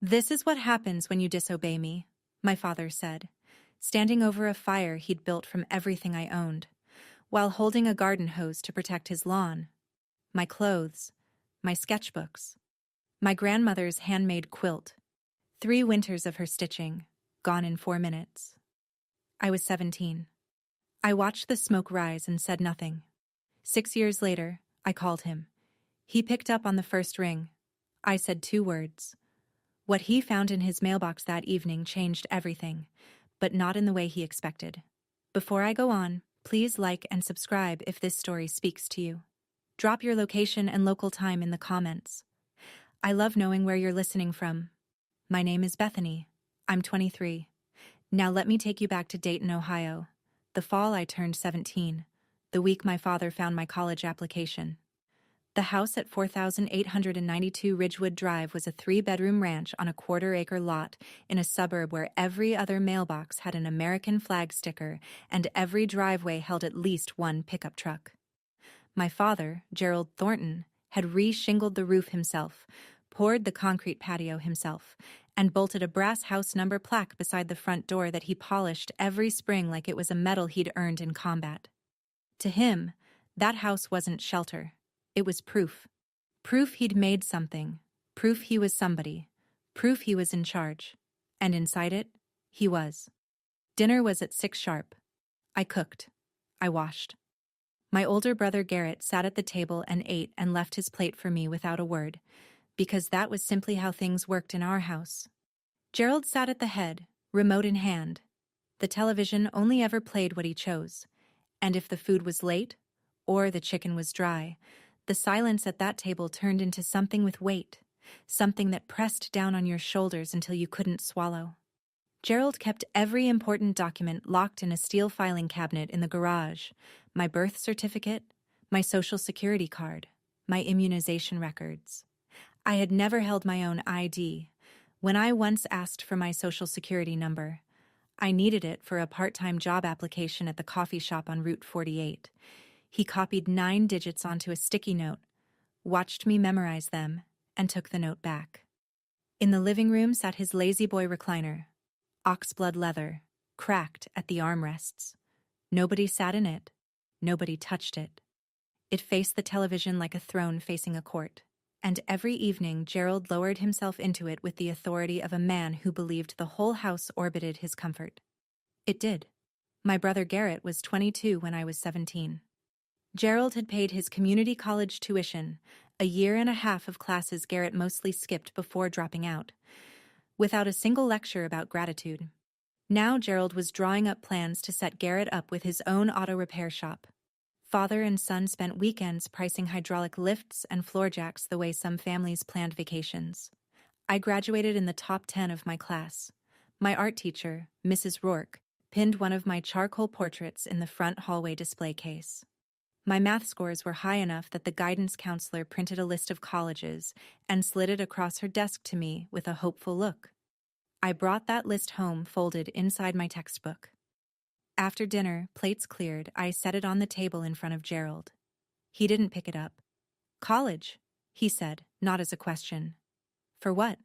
"This is what happens when you disobey me," my father said, standing over a fire he'd built from everything I owned, while holding a garden hose to protect his lawn, my clothes, my sketchbooks, my grandmother's handmade quilt, 3 winters of her stitching, gone in 4 minutes. I was 17. I watched the smoke rise and said nothing. 6 years later, I called him. He picked up on the first ring. I said 2 words. What he found in his mailbox that evening changed everything, but not in the way he expected. Before I go on, please like and subscribe if this story speaks to you. Drop your location and local time in the comments. I love knowing where you're listening from. My name is Bethany. I'm 23. Now let me take you back to Dayton, Ohio. The fall I turned 17, the week my father found my college application. The house at 4892 Ridgewood Drive was a 3-bedroom ranch on a quarter-acre lot in a suburb where every other mailbox had an American flag sticker and every driveway held at least one pickup truck. My father, Gerald Thornton, had re-shingled the roof himself, poured the concrete patio himself, and bolted a brass house number plaque beside the front door that he polished every spring like it was a medal he'd earned in combat. To him, that house wasn't shelter. It was proof. Proof he'd made something. Proof he was somebody. Proof he was in charge. And inside it, he was. Dinner was at 6 sharp. I cooked. I washed. My older brother Garrett sat at the table and ate and left his plate for me without a word, because that was simply how things worked in our house. Gerald sat at the head, remote in hand. The television only ever played what he chose, and if the food was late, or the chicken was dry, the silence at that table turned into something with weight, something that pressed down on your shoulders until you couldn't swallow. Gerald kept every important document locked in a steel filing cabinet in the garage: my birth certificate, my social security card, my immunization records. I had never held my own ID. When I once asked for my social security number, I needed it for a part-time job application at the coffee shop on Route 48. He copied 9 digits onto a sticky note, watched me memorize them, and took the note back. In the living room sat his lazy-boy recliner, oxblood leather, cracked at the armrests. Nobody sat in it. Nobody touched it. It faced the television like a throne facing a court, and every evening Gerald lowered himself into it with the authority of a man who believed the whole house orbited his comfort. It did. My brother Garrett was 22 when I was 17. Gerald had paid his community college tuition, a year and a half of classes Garrett mostly skipped before dropping out, without a single lecture about gratitude. Now Gerald was drawing up plans to set Garrett up with his own auto repair shop. Father and son spent weekends pricing hydraulic lifts and floor jacks the way some families planned vacations. I graduated in the top 10 of my class. My art teacher, Mrs. Rourke, pinned one of my charcoal portraits in the front hallway display case. My math scores were high enough that the guidance counselor printed a list of colleges and slid it across her desk to me with a hopeful look. I brought that list home folded inside my textbook. After dinner, plates cleared, I set it on the table in front of Gerald. He didn't pick it up. "College," he said, not as a question. "For what?"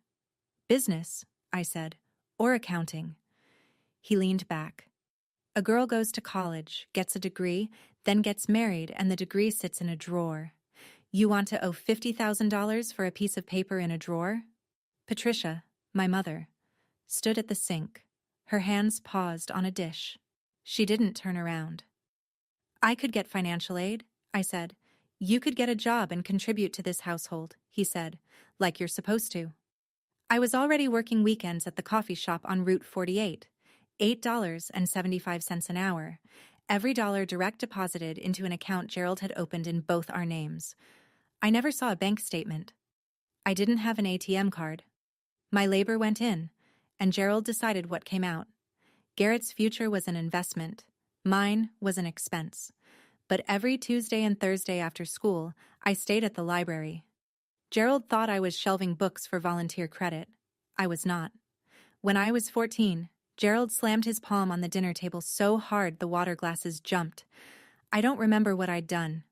"Business," I said, "or accounting." He leaned back. "A girl goes to college, gets a degree, then gets married, and the degree sits in a drawer. You want to owe $50,000 for a piece of paper in a drawer?" Patricia, my mother, stood at the sink, her hands paused on a dish. She didn't turn around. "I could get financial aid," I said. "You could get a job and contribute to this household," he said, "like you're supposed to." I was already working weekends at the coffee shop on Route 48, $8.75 an hour, every dollar direct deposited into an account Gerald had opened in both our names. I never saw a bank statement. I didn't have an ATM card. My labor went in, and Gerald decided what came out. Garrett's future was an investment. Mine was an expense. But every Tuesday and Thursday after school, I stayed at the library. Gerald thought I was shelving books for volunteer credit. I was not. When I was 14, Gerald slammed his palm on the dinner table so hard the water glasses jumped. I don't remember what I'd done.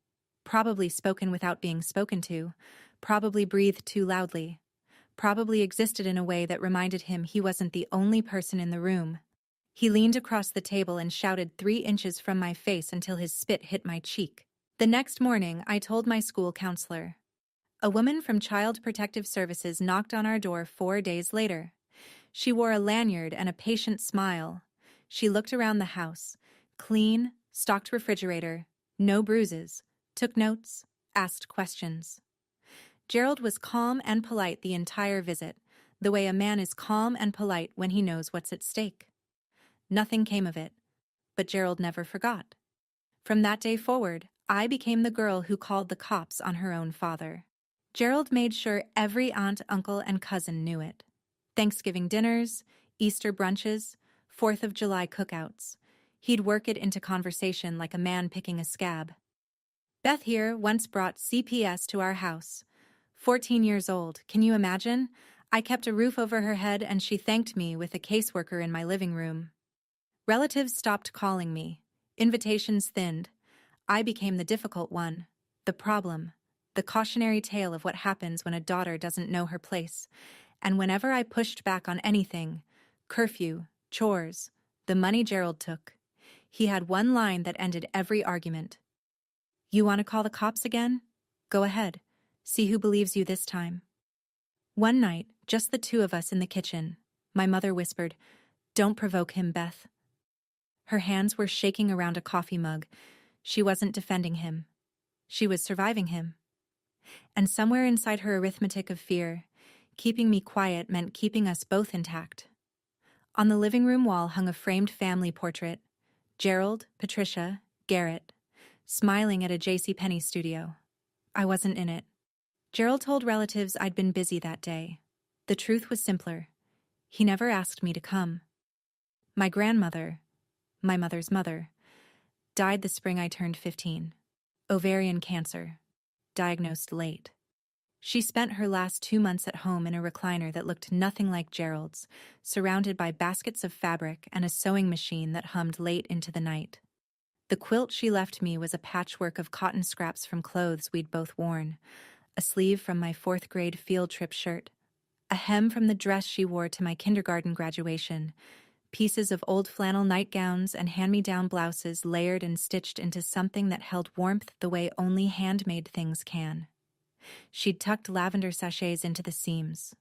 Probably spoken without being spoken to. Probably breathed too loudly. probably existed in a way that reminded him he wasn't the only person in the room. He leaned across the table and shouted 3 inches from my face until his spit hit my cheek. The next morning, I told my school counselor. A woman from Child Protective Services knocked on our door 4 days later. She wore a lanyard and a patient smile. She looked around the house. Clean, stocked refrigerator, no bruises, took notes, asked questions. Gerald was calm and polite the entire visit, the way a man is calm and polite when he knows what's at stake. Nothing came of it, but Gerald never forgot. From that day forward, I became the girl who called the cops on her own father. Gerald made sure every aunt, uncle, and cousin knew it. Thanksgiving dinners, Easter brunches, 4th of July cookouts. He'd work it into conversation like a man picking a scab. Beth here once brought CPS to our house. 14 years old, can you imagine? I kept a roof over her head and she thanked me with a caseworker in my living room. Relatives stopped calling me. Invitations thinned. I became the difficult one, the problem, the cautionary tale of what happens when a daughter doesn't know her place. And whenever I pushed back on anything, curfew, chores, the money Gerald took, he had one line that ended every argument. You want to call the cops again? Go ahead. See who believes you this time. One night, just the 2 of us in the kitchen, my mother whispered, "Don't provoke him, Beth." Her hands were shaking around a coffee mug. She wasn't defending him. She was surviving him. And somewhere inside her arithmetic of fear, keeping me quiet meant keeping us both intact. On the living room wall hung a framed family portrait. Gerald, Patricia, Garrett, smiling at a JCPenney studio. I wasn't in it. Gerald told relatives I'd been busy that day. The truth was simpler. He never asked me to come. My grandmother, my mother's mother, died the spring I turned 15. Ovarian cancer. Diagnosed late. She spent her last 2 months at home in a recliner that looked nothing like Gerald's, surrounded by baskets of fabric and a sewing machine that hummed late into the night. The quilt she left me was a patchwork of cotton scraps from clothes we'd both worn, a sleeve from my 4th grade field trip shirt, a hem from the dress she wore to my kindergarten graduation, pieces of old flannel nightgowns and hand-me-down blouses layered and stitched into something that held warmth the way only handmade things can. She'd tucked lavender sachets into the seams.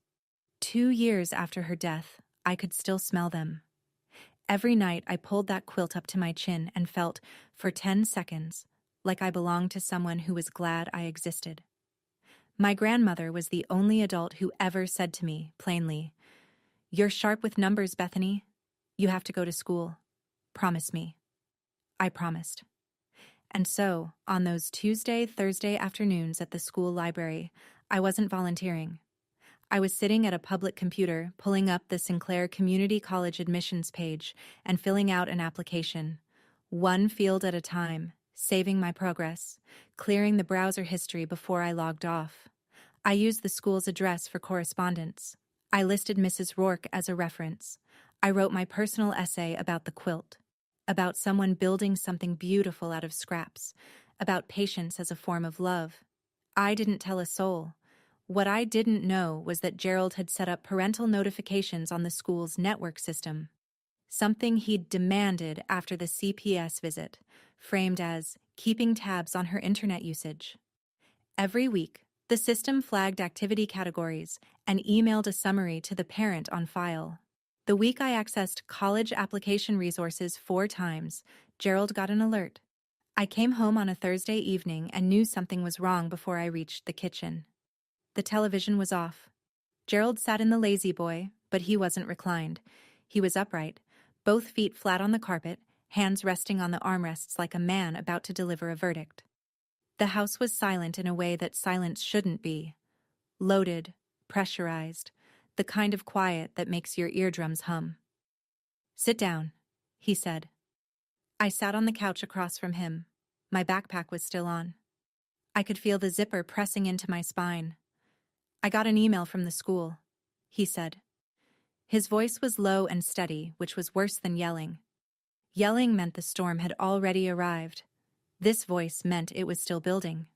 2 years after her death, I could still smell them. Every night I pulled that quilt up to my chin and felt, for 10 seconds, like I belonged to someone who was glad I existed. My grandmother was the only adult who ever said to me, plainly, "You're sharp with numbers, Bethany. You have to go to school. Promise me." I promised. And so, on those Tuesday, Thursday afternoons at the school library, I wasn't volunteering. I was sitting at a public computer, pulling up the Sinclair Community College admissions page and filling out an application, one field at a time, saving my progress, clearing the browser history before I logged off. I used the school's address for correspondence. I listed Mrs. Rourke as a reference. I wrote my personal essay about the quilt, about someone building something beautiful out of scraps, about patience as a form of love. I didn't tell a soul. What I didn't know was that Gerald had set up parental notifications on the school's network system, something he'd demanded after the CPS visit, framed as keeping tabs on her internet usage. Every week, the system flagged activity categories and emailed a summary to the parent on file. The week I accessed college application resources 4 times, Gerald got an alert. I came home on a Thursday evening and knew something was wrong before I reached the kitchen. The television was off. Gerald sat in the lazy boy, but he wasn't reclined. He was upright, both feet flat on the carpet, hands resting on the armrests like a man about to deliver a verdict. The house was silent in a way that silence shouldn't be. Loaded, pressurized, the kind of quiet that makes your eardrums hum. "Sit down," he said. I sat on the couch across from him. My backpack was still on. I could feel the zipper pressing into my spine. "I got an email from the school," he said. His voice was low and steady, which was worse than yelling. Yelling meant the storm had already arrived. This voice meant it was still building.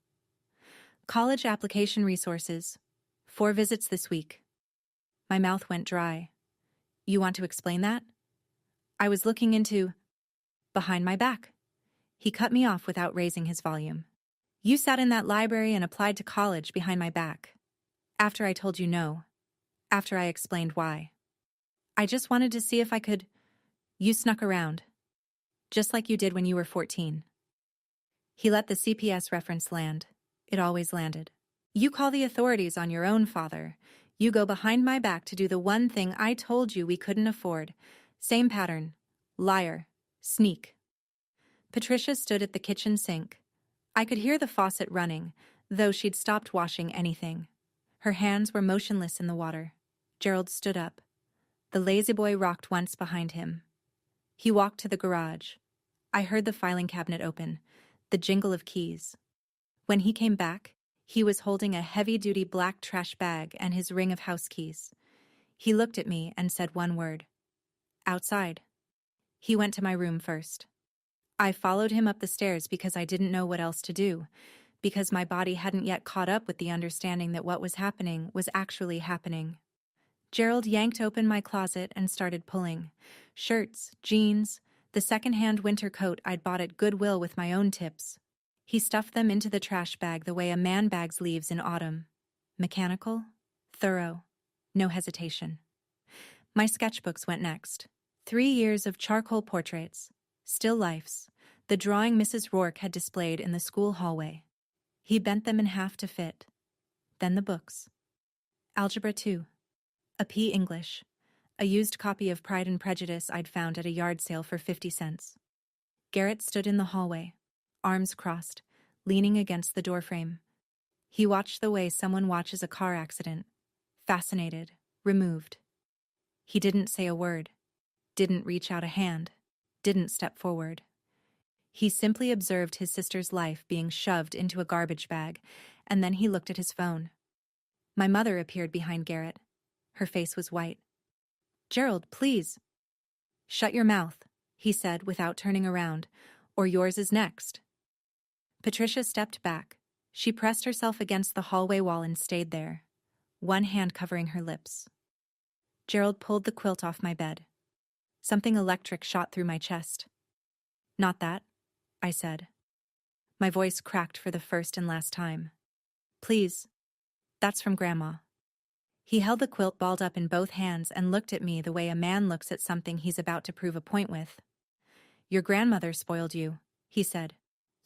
"College application resources. 4 visits this week. My mouth went dry. You want to explain that? I was looking into... behind my back. He cut me off without raising his volume. You sat in that library and applied to college behind my back. After I told you no. After I explained why. I just wanted to see if I could... You snuck around. Just like you did when you were 14. He let the CPS reference land. It always landed. You call the authorities on your own father. You go behind my back to do the one thing I told you we couldn't afford. Same pattern. Liar. Sneak. Patricia stood at the kitchen sink. I could hear the faucet running, though she'd stopped washing anything. Her hands were motionless in the water. Gerald stood up. The lazy boy rocked once behind him. He walked to the garage. I heard the filing cabinet open, the jingle of keys. When he came back, he was holding a heavy-duty black trash bag and his ring of house keys. He looked at me and said one word. Outside. He went to my room first. I followed him up the stairs because I didn't know what else to do, because my body hadn't yet caught up with the understanding that what was happening was actually happening. Gerald yanked open my closet and started pulling. Shirts, jeans, the second-hand winter coat I'd bought at Goodwill with my own tips. He stuffed them into the trash bag the way a man bags leaves in autumn. Mechanical, thorough, no hesitation. My sketchbooks went next. 3 years of charcoal portraits, still lifes, the drawing Mrs. Rourke had displayed in the school hallway. He bent them in half to fit. Then the books. Algebra 2. A P. English. A used copy of Pride and Prejudice I'd found at a yard sale for 50 cents. Garrett stood in the hallway, arms crossed, leaning against the doorframe. He watched the way someone watches a car accident. Fascinated, removed. He didn't say a word, didn't reach out a hand, didn't step forward. He simply observed his sister's life being shoved into a garbage bag, and then he looked at his phone. My mother appeared behind Garrett. Her face was white. "Gerald, please." "Shut your mouth," he said without turning around, "or yours is next." Patricia stepped back. She pressed herself against the hallway wall and stayed there, one hand covering her lips. Gerald pulled the quilt off my bed. Something electric shot through my chest. "Not that," I said. My voice cracked for the first and last time. "Please. That's from Grandma." He held the quilt balled up in both hands and looked at me the way a man looks at something he's about to prove a point with. "Your grandmother spoiled you," he said.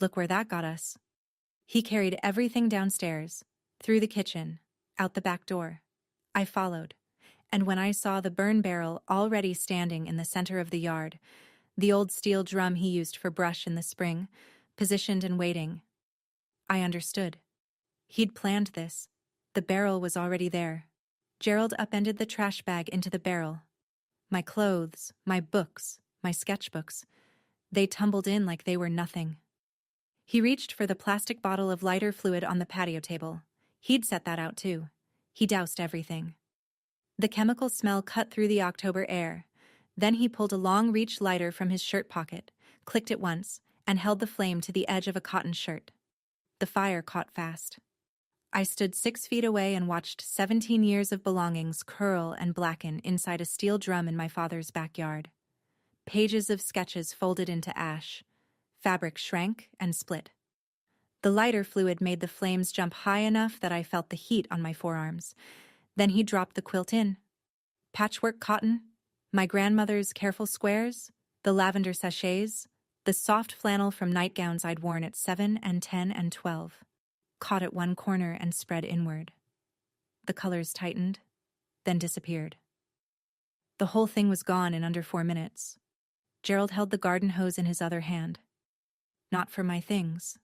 "Look where that got us." He carried everything downstairs, through the kitchen, out the back door. I followed, and when I saw the burn barrel already standing in the center of the yard, the old steel drum he used for brush in the spring, positioned and waiting, I understood. He'd planned this. The barrel was already there. Gerald upended the trash bag into the barrel. My clothes, my books, my sketchbooks, they tumbled in like they were nothing. He reached for the plastic bottle of lighter fluid on the patio table. He'd set that out too. He doused everything. The chemical smell cut through the October air. Then he pulled a long-reach lighter from his shirt pocket, clicked it once, and held the flame to the edge of a cotton shirt. The fire caught fast. I stood 6 feet away and watched 17 years of belongings curl and blacken inside a steel drum in my father's backyard. Pages of sketches folded into ash. Fabric shrank and split. The lighter fluid made the flames jump high enough that I felt the heat on my forearms. Then he dropped the quilt in. Patchwork cotton, my grandmother's careful squares, the lavender sachets, the soft flannel from nightgowns I'd worn at 7 and 10 and 12. Caught at one corner and spread inward. The colors tightened, then disappeared. The whole thing was gone in under 4 minutes. Gerald held the garden hose in his other hand. Not for my things.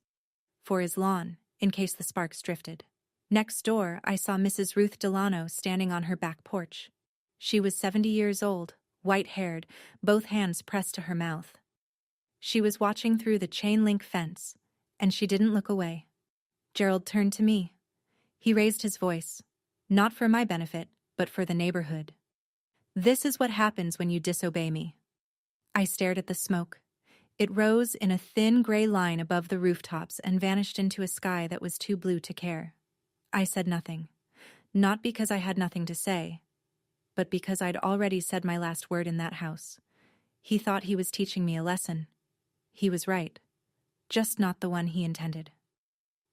For his lawn, in case the sparks drifted. Next door, I saw Mrs. Ruth Delano standing on her back porch. She was 70 years old, white-haired, both hands pressed to her mouth. She was watching through the chain-link fence, and she didn't look away. Gerald turned to me. He raised his voice, not for my benefit, but for the neighborhood. "This is what happens when you disobey me." I stared at the smoke. It rose in a thin gray line above the rooftops and vanished into a sky that was too blue to care. I said nothing. Not because I had nothing to say, but because I'd already said my last word in that house. He thought he was teaching me a lesson. He was right. Just not the one he intended.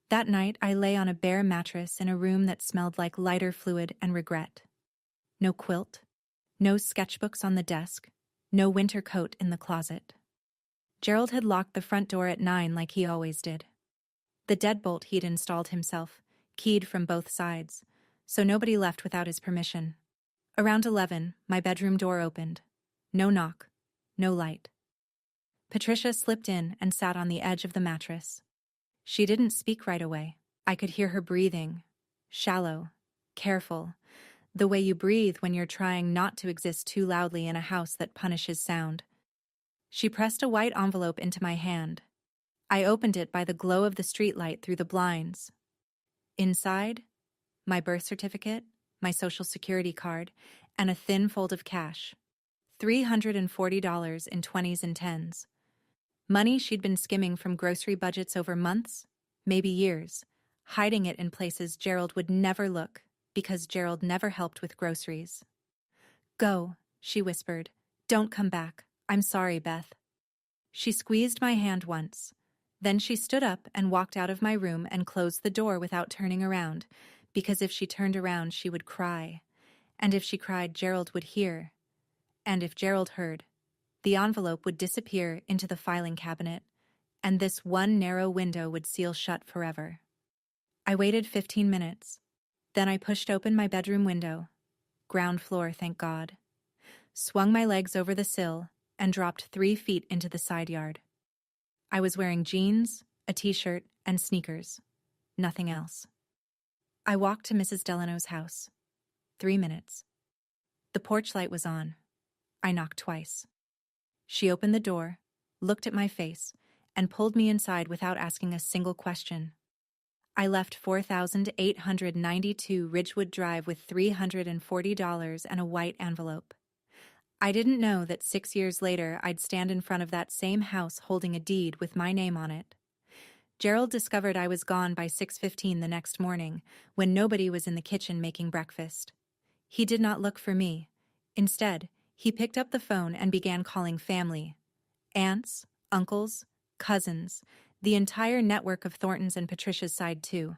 That night, I lay on a bare mattress in a room that smelled like lighter fluid and regret. No quilt, no sketchbooks on the desk, no winter coat in the closet. Gerald had locked the front door at 9 like he always did. The deadbolt he'd installed himself, keyed from both sides, so nobody left without his permission. Around 11, my bedroom door opened. No knock, no light. Patricia slipped in and sat on the edge of the mattress. She didn't speak right away. I could hear her breathing. Shallow, careful, the way you breathe when you're trying not to exist too loudly in a house that punishes sound. She pressed a white envelope into my hand. I opened it by the glow of the streetlight through the blinds. Inside, my birth certificate, my social security card, and a thin fold of cash. $340 in 20s and 10s. Money she'd been skimming from grocery budgets over months, maybe years, hiding it in places Gerald would never look because Gerald never helped with groceries. "Go," she whispered. "Don't come back. I'm sorry, Beth." She squeezed my hand once. Then she stood up and walked out of my room and closed the door without turning around, because if she turned around she would cry. And if she cried, Gerald would hear. And if Gerald heard, the envelope would disappear into the filing cabinet, and this one narrow window would seal shut forever. I waited 15 minutes. Then I pushed open my bedroom window. Ground floor, thank God. Swung my legs over the sill and dropped 3 feet into the side yard. I was wearing jeans, a t-shirt, and sneakers. Nothing else. I walked to Mrs. Delano's house. 3 minutes. The porch light was on. I knocked twice. She opened the door, looked at my face, and pulled me inside without asking a single question. I left 4,892 Ridgewood Drive with $340 and a white envelope. I didn't know that 6 years later I'd stand in front of that same house holding a deed with my name on it. Gerald discovered I was gone by 6:15 the next morning, when nobody was in the kitchen making breakfast. He did not look for me. Instead, he picked up the phone and began calling family. Aunts, uncles, cousins, the entire network of Thornton's and Patricia's side too,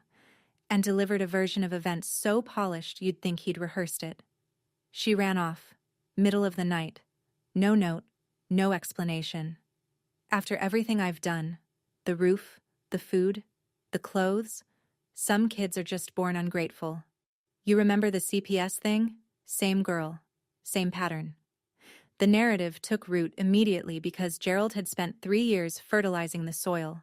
and delivered a version of events so polished you'd think he'd rehearsed it. She ran off. Middle of the night. No note, no explanation. After everything I've done, the roof, the food, the clothes, some kids are just born ungrateful. You remember the CPS thing? Same girl, same pattern. The narrative took root immediately because Gerald had spent 3 years fertilizing the soil.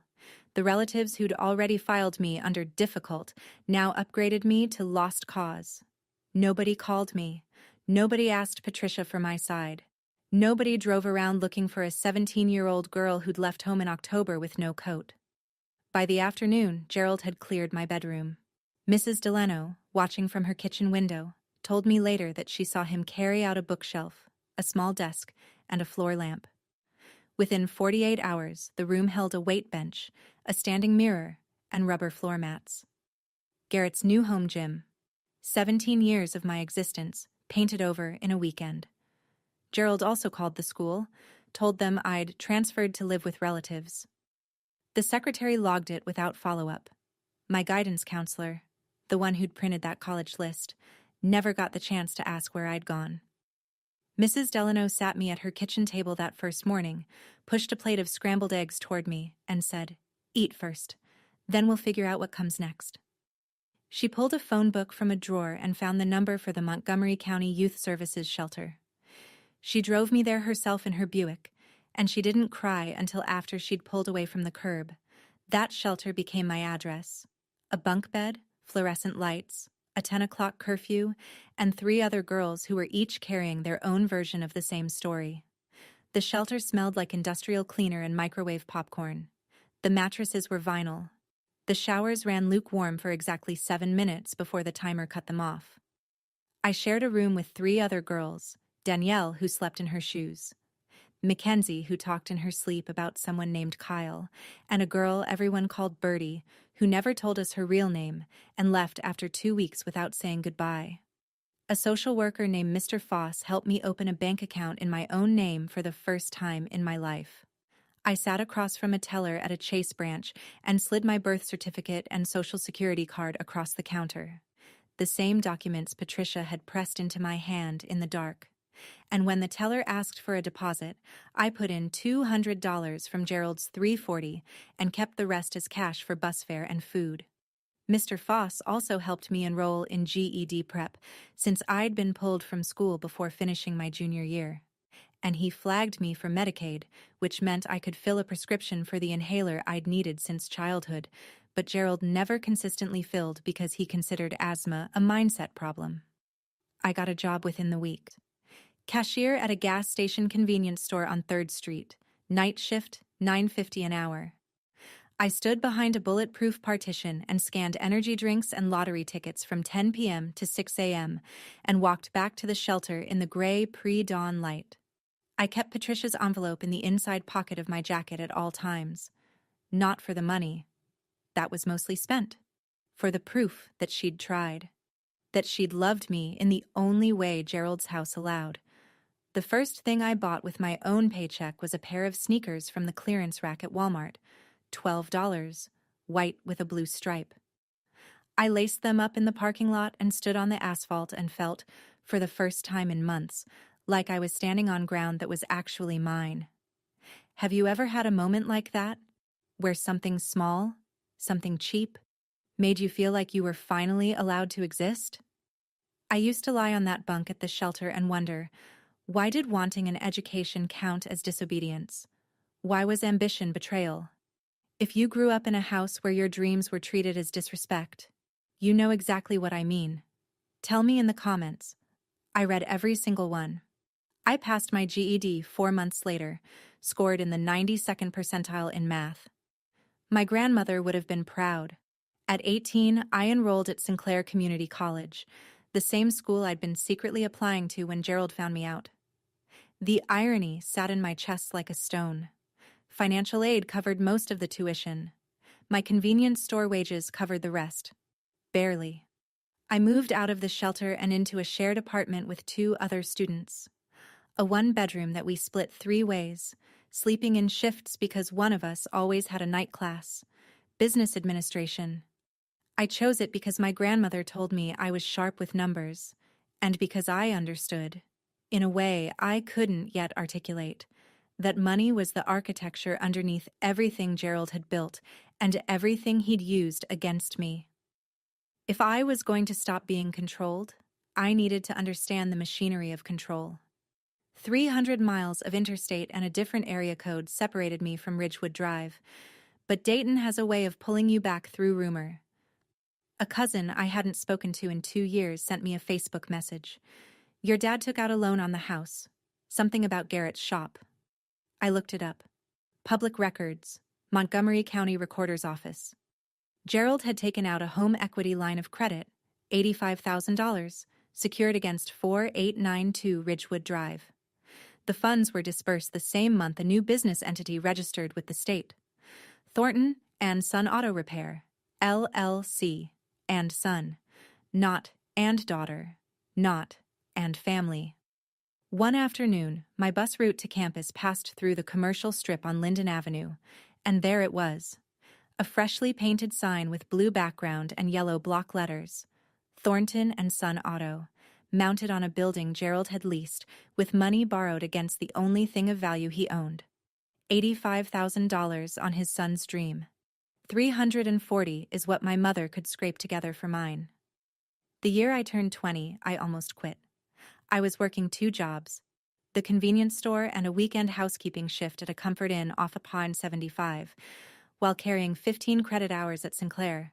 The relatives who'd already filed me under difficult now upgraded me to lost cause. Nobody called me. Nobody asked Patricia for my side. Nobody drove around looking for a 17-year-old girl who'd left home in October with no coat. By the afternoon, Gerald had cleared my bedroom. Mrs. Delano, watching from her kitchen window, told me later that she saw him carry out a bookshelf, a small desk, and a floor lamp. Within 48 hours, the room held a weight bench, a standing mirror, and rubber floor mats. Garrett's new home gym. 17 years of my existence, painted over in a weekend. Gerald also called the school, told them I'd transferred to live with relatives. The secretary logged it without follow-up. My guidance counselor, the one who'd printed that college list, never got the chance to ask where I'd gone. Mrs. Delano sat me at her kitchen table that first morning, pushed a plate of scrambled eggs toward me, and said, "Eat first, then we'll figure out what comes next." She pulled a phone book from a drawer and found the number for the Montgomery County Youth Services Shelter. She drove me there herself in her Buick, and she didn't cry until after she'd pulled away from the curb. That shelter became my address. A bunk bed, fluorescent lights, a 10 o'clock curfew, and 3 other girls who were each carrying their own version of the same story. The shelter smelled like industrial cleaner and microwave popcorn. The mattresses were vinyl. The showers ran lukewarm for exactly 7 minutes before the timer cut them off. I shared a room with 3 other girls, Danielle, who slept in her shoes, Mackenzie, who talked in her sleep about someone named Kyle, and a girl everyone called Birdie, who never told us her real name and left after 2 weeks without saying goodbye. A social worker named Mr. Foss helped me open a bank account in my own name for the first time in my life. I sat across from a teller at a Chase branch and slid my birth certificate and social security card across the counter. The same documents Patricia had pressed into my hand in the dark. And when the teller asked for a deposit, I put in $200 from Gerald's $340 and kept the rest as cash for bus fare and food. Mr. Foss also helped me enroll in GED prep, since I'd been pulled from school before finishing my junior year. And he flagged me for Medicaid, which meant I could fill a prescription for the inhaler I'd needed since childhood, but Gerald never consistently filled because he considered asthma a mindset problem. I got a job within the week. Cashier at a gas station convenience store on 3rd Street. Night shift, $9.50 an hour. I stood behind a bulletproof partition and scanned energy drinks and lottery tickets from 10 p.m. to 6 a.m. and walked back to the shelter in the gray pre-dawn light. I kept Patricia's envelope in the inside pocket of my jacket at all times. Not for the money. That was mostly spent. For the proof that she'd tried. That she'd loved me in the only way Gerald's house allowed. The first thing I bought with my own paycheck was a pair of sneakers from the clearance rack at Walmart. $12, white with a blue stripe. I laced them up in the parking lot and stood on the asphalt and felt, for the first time in months, like I was standing on ground that was actually mine. Have you ever had a moment like that, where something small, something cheap, made you feel like you were finally allowed to exist? I used to lie on that bunk at the shelter and wonder, why did wanting an education count as disobedience? Why was ambition betrayal? If you grew up in a house where your dreams were treated as disrespect, you know exactly what I mean. Tell me in the comments. I read every single one. I passed my GED 4 months later, scored in the 92nd percentile in math. My grandmother would have been proud. At 18, I enrolled at Sinclair Community College, the same school I'd been secretly applying to when Gerald found me out. The irony sat in my chest like a stone. Financial aid covered most of the tuition. My convenience store wages covered the rest. Barely. I moved out of the shelter and into a shared apartment with 2 other students. A 1-bedroom that we split 3 ways, sleeping in shifts because one of us always had a night class. Business administration. I chose it because my grandmother told me I was sharp with numbers, and because I understood, in a way I couldn't yet articulate, that money was the architecture underneath everything Gerald had built and everything he'd used against me. If I was going to stop being controlled, I needed to understand the machinery of control. 300 miles of interstate and a different area code separated me from Ridgewood Drive, but Dayton has a way of pulling you back through rumor. A cousin I hadn't spoken to in 2 years sent me a Facebook message. Your dad took out a loan on the house. Something about Garrett's shop. I looked it up. Public Records, Montgomery County Recorder's Office. Gerald had taken out a home equity line of credit, $85,000, secured against 4892 Ridgewood Drive. The funds were dispersed the same month a new business entity registered with the state. Thornton and Son Auto Repair, LLC, and Son, not and daughter, not and family. One afternoon, my bus route to campus passed through the commercial strip on Linden Avenue, and there it was. A freshly painted sign with blue background and yellow block letters. Thornton and Son Auto, mounted on a building Gerald had leased, with money borrowed against the only thing of value he owned. $85,000 on his son's dream. $340 is what my mother could scrape together for mine. The year I turned 20, I almost quit. I was working 2 jobs, the convenience store and a weekend housekeeping shift at a Comfort Inn off of Pine 75, while carrying 15 credit hours at Sinclair.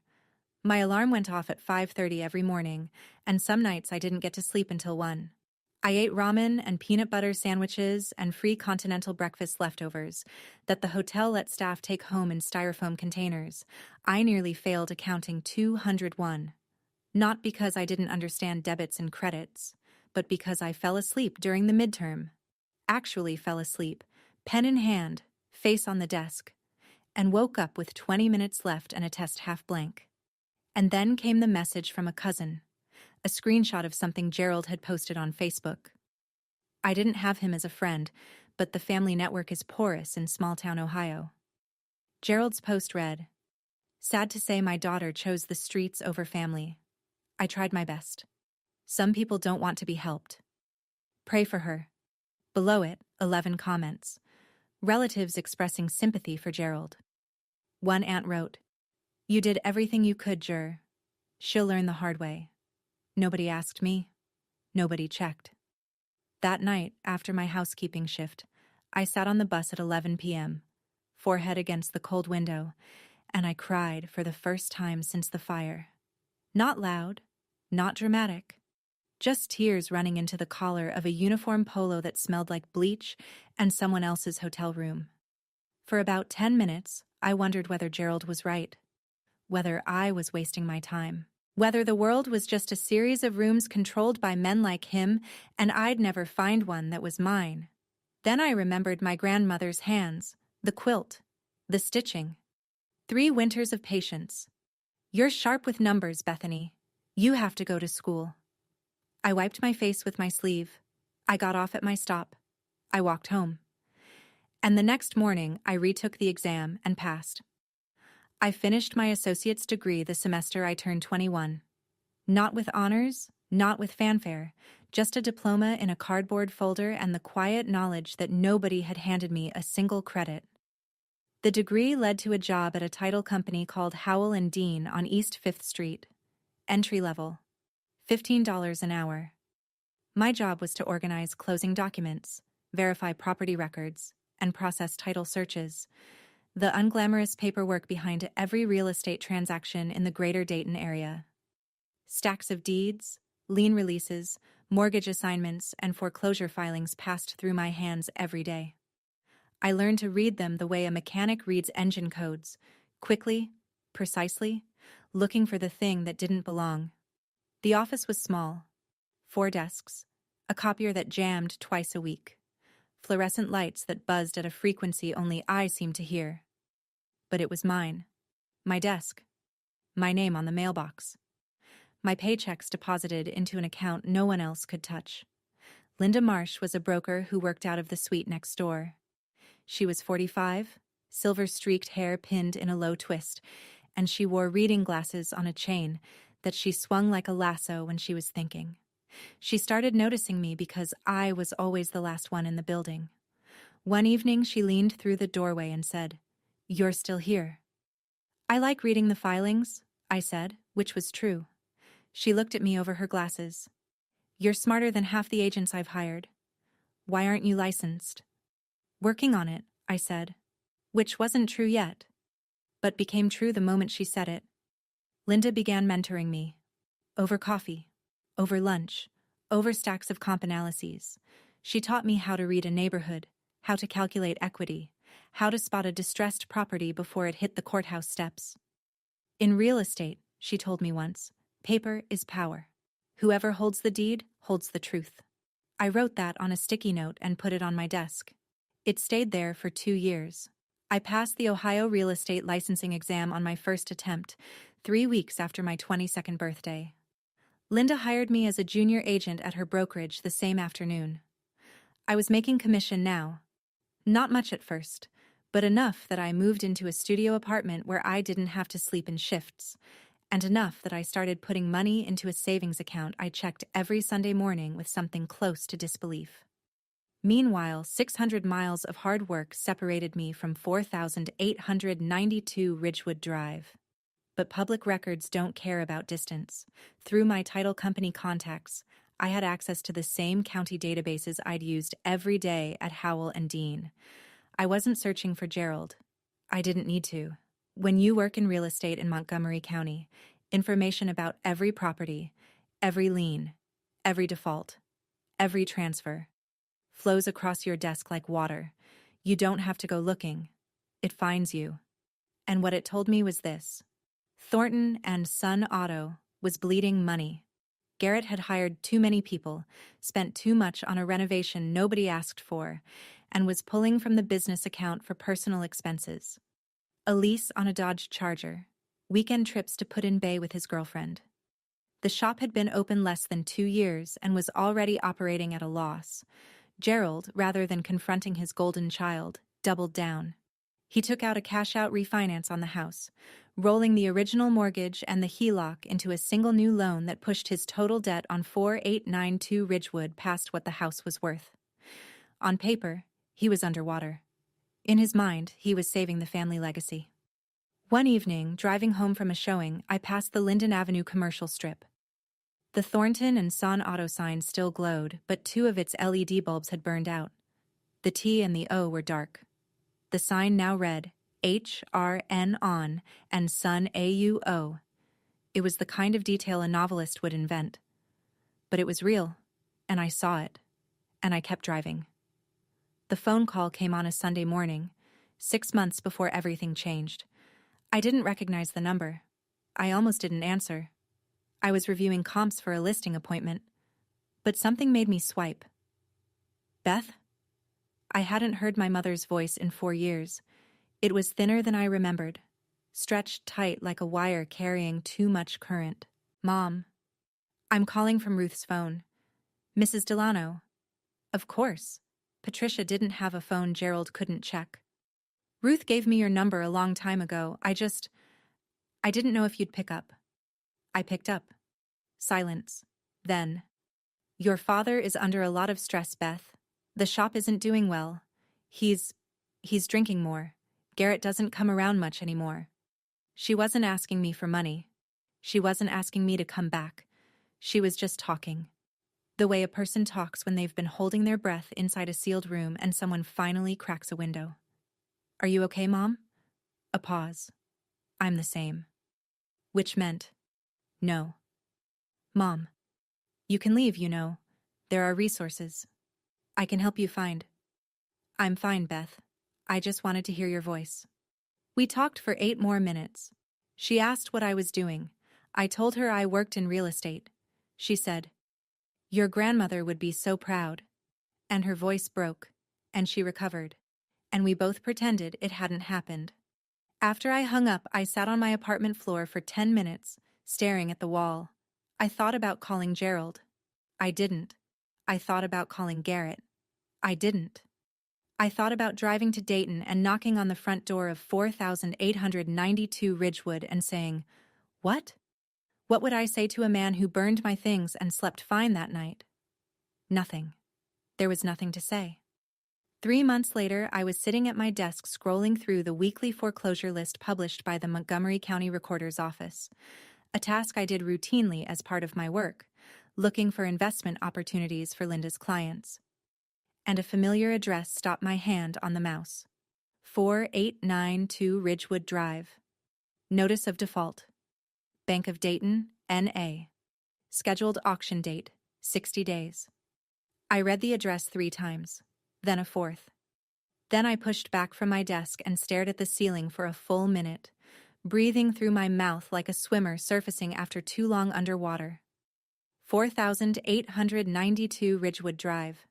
My alarm went off at 5:30 every morning, and some nights I didn't get to sleep until 1. I ate ramen and peanut butter sandwiches and free continental breakfast leftovers that the hotel let staff take home in styrofoam containers. I nearly failed accounting 201. Not because I didn't understand debits and credits, but because I fell asleep during the midterm. Actually fell asleep, pen in hand, face on the desk, and woke up with 20 minutes left and a test half blank. And then came the message from a cousin a screenshot of something Gerald had posted on Facebook. I didn't have him as a friend, but the family network is porous in small-town Ohio. Gerald's post read, "Sad to say my daughter chose the streets over family. I tried my best. Some people don't want to be helped. Pray for her." Below it, 11 comments. Relatives expressing sympathy for Gerald. One aunt wrote, "You did everything you could, Ger. She'll learn the hard way. Nobody asked me. Nobody checked." That night, after my housekeeping shift, I sat on the bus at 11 p.m., forehead against the cold window, and I cried for the first time since the fire. Not loud, not dramatic, just tears running into the collar of a uniform polo that smelled like bleach and someone else's hotel room. For about 10 minutes, I wondered whether Gerald was right, whether I was wasting my time, whether the world was just a series of rooms controlled by men like him and I'd never find one that was mine. Then I remembered my grandmother's hands, the quilt, the stitching. 3 winters of patience. "You're sharp with numbers, Bethany. You have to go to school." I wiped my face with my sleeve. I got off at my stop. I walked home. And the next morning, I retook the exam and passed. I finished my associate's degree the semester I turned 21. Not with honors, not with fanfare, just a diploma in a cardboard folder and the quiet knowledge that nobody had handed me a single credit. The degree led to a job at a title company called Howell & Dean on East 5th Street. Entry level. $15 an hour. My job was to organize closing documents, verify property records, and process title searches. The unglamorous paperwork behind every real estate transaction in the greater Dayton area. Stacks of deeds, lien releases, mortgage assignments, and foreclosure filings passed through my hands every day. I learned to read them the way a mechanic reads engine codes, quickly, precisely, looking for the thing that didn't belong. The office was small. 4 desks, a copier that jammed twice a week, fluorescent lights that buzzed at a frequency only I seemed to hear. But it was mine. My desk. My name on the mailbox. My paychecks deposited into an account no one else could touch. Linda Marsh was a broker who worked out of the suite next door. She was 45, silver-streaked hair pinned in a low twist, and she wore reading glasses on a chain that she swung like a lasso when she was thinking. She started noticing me because I was always the last one in the building. One evening, she leaned through the doorway and said, "You're still here." "I like reading the filings," I said, which was true. She looked at me over her glasses. "You're smarter than half the agents I've hired. Why aren't you licensed?" "Working on it," I said, which wasn't true yet, but became true the moment she said it. Linda began mentoring me. Over coffee, over lunch, over stacks of comp analyses. She taught me how to read a neighborhood, how to calculate equity, how to spot a distressed property before it hit the courthouse steps. "In real estate," she told me once, "paper is power. Whoever holds the deed holds the truth." I wrote that on a sticky note and put it on my desk. It stayed there for 2 years. I passed the Ohio real estate licensing exam on my first attempt, 3 weeks after my 22nd birthday. Linda hired me as a junior agent at her brokerage the same afternoon. I was making commission now. Not much at first, but enough that I moved into a studio apartment where I didn't have to sleep in shifts, and enough that I started putting money into a savings account I checked every Sunday morning with something close to disbelief. Meanwhile, 600 miles of hard work separated me from 4,892 Ridgewood Drive. But public records don't care about distance. Through my title company contacts, I had access to the same county databases I'd used every day at Howell & Dean. I wasn't searching for Gerald. I didn't need to. When you work in real estate in Montgomery County, information about every property, every lien, every default, every transfer, flows across your desk like water. You don't have to go looking. It finds you. And what it told me was this. Thornton and Son Auto was bleeding money. Garrett had hired too many people, spent too much on a renovation nobody asked for, and was pulling from the business account for personal expenses. A lease on a Dodge Charger, weekend trips to Put-in Bay with his girlfriend. The shop had been open less than 2 years and was already operating at a loss. Gerald, rather than confronting his golden child, doubled down. He took out a cash-out refinance on the house, rolling the original mortgage and the HELOC into a single new loan that pushed his total debt on 4892 Ridgewood past what the house was worth. On paper, he was underwater. In his mind, he was saving the family legacy. One evening, driving home from a showing, I passed the Linden Avenue commercial strip. The Thornton and Son auto sign still glowed, but 2 of its LED bulbs had burned out. The T and the O were dark. The sign now read, HRN on and Son AUO. It was the kind of detail a novelist would invent. But it was real, and I saw it, and I kept driving. The phone call came on a Sunday morning, 6 months before everything changed. I didn't recognize the number. I almost didn't answer. I was reviewing comps for a listing appointment, but something made me swipe. Beth? I hadn't heard my mother's voice in 4 years. It was thinner than I remembered, stretched tight like a wire carrying too much current. Mom. I'm calling from Ruth's phone. Mrs. Delano. Of course. Patricia didn't have a phone Gerald couldn't check. Ruth gave me your number a long time ago. I didn't know if you'd pick up. I picked up. Silence. Then. Your father is under a lot of stress, Beth. The shop isn't doing well. He's drinking more. Garrett doesn't come around much anymore. She wasn't asking me for money. She wasn't asking me to come back. She was just talking. The way a person talks when they've been holding their breath inside a sealed room and someone finally cracks a window. Are you okay, Mom? A pause. I'm the same. Which meant, no. Mom. You can leave, you know. There are resources. I can help you find. I'm fine, Beth. I just wanted to hear your voice. We talked for 8 more minutes. She asked what I was doing. I told her I worked in real estate. She said, Your grandmother would be so proud. And her voice broke, and she recovered. And we both pretended it hadn't happened. After I hung up, I sat on my apartment floor for 10 minutes, staring at the wall. I thought about calling Gerald. I didn't. I thought about calling Garrett. I didn't. I thought about driving to Dayton and knocking on the front door of 4892 Ridgewood and saying, What? What would I say to a man who burned my things and slept fine that night? Nothing. There was nothing to say. 3 months later, I was sitting at my desk scrolling through the weekly foreclosure list published by the Montgomery County Recorder's Office, a task I did routinely as part of my work, looking for investment opportunities for Linda's clients. And a familiar address stopped my hand on the mouse. 4892 Ridgewood Drive. Notice of default. Bank of Dayton, N.A. Scheduled auction date, 60 days. I read the address 3 times, then a 4th. Then I pushed back from my desk and stared at the ceiling for a full minute, breathing through my mouth like a swimmer surfacing after too long underwater. 4892 Ridgewood Drive.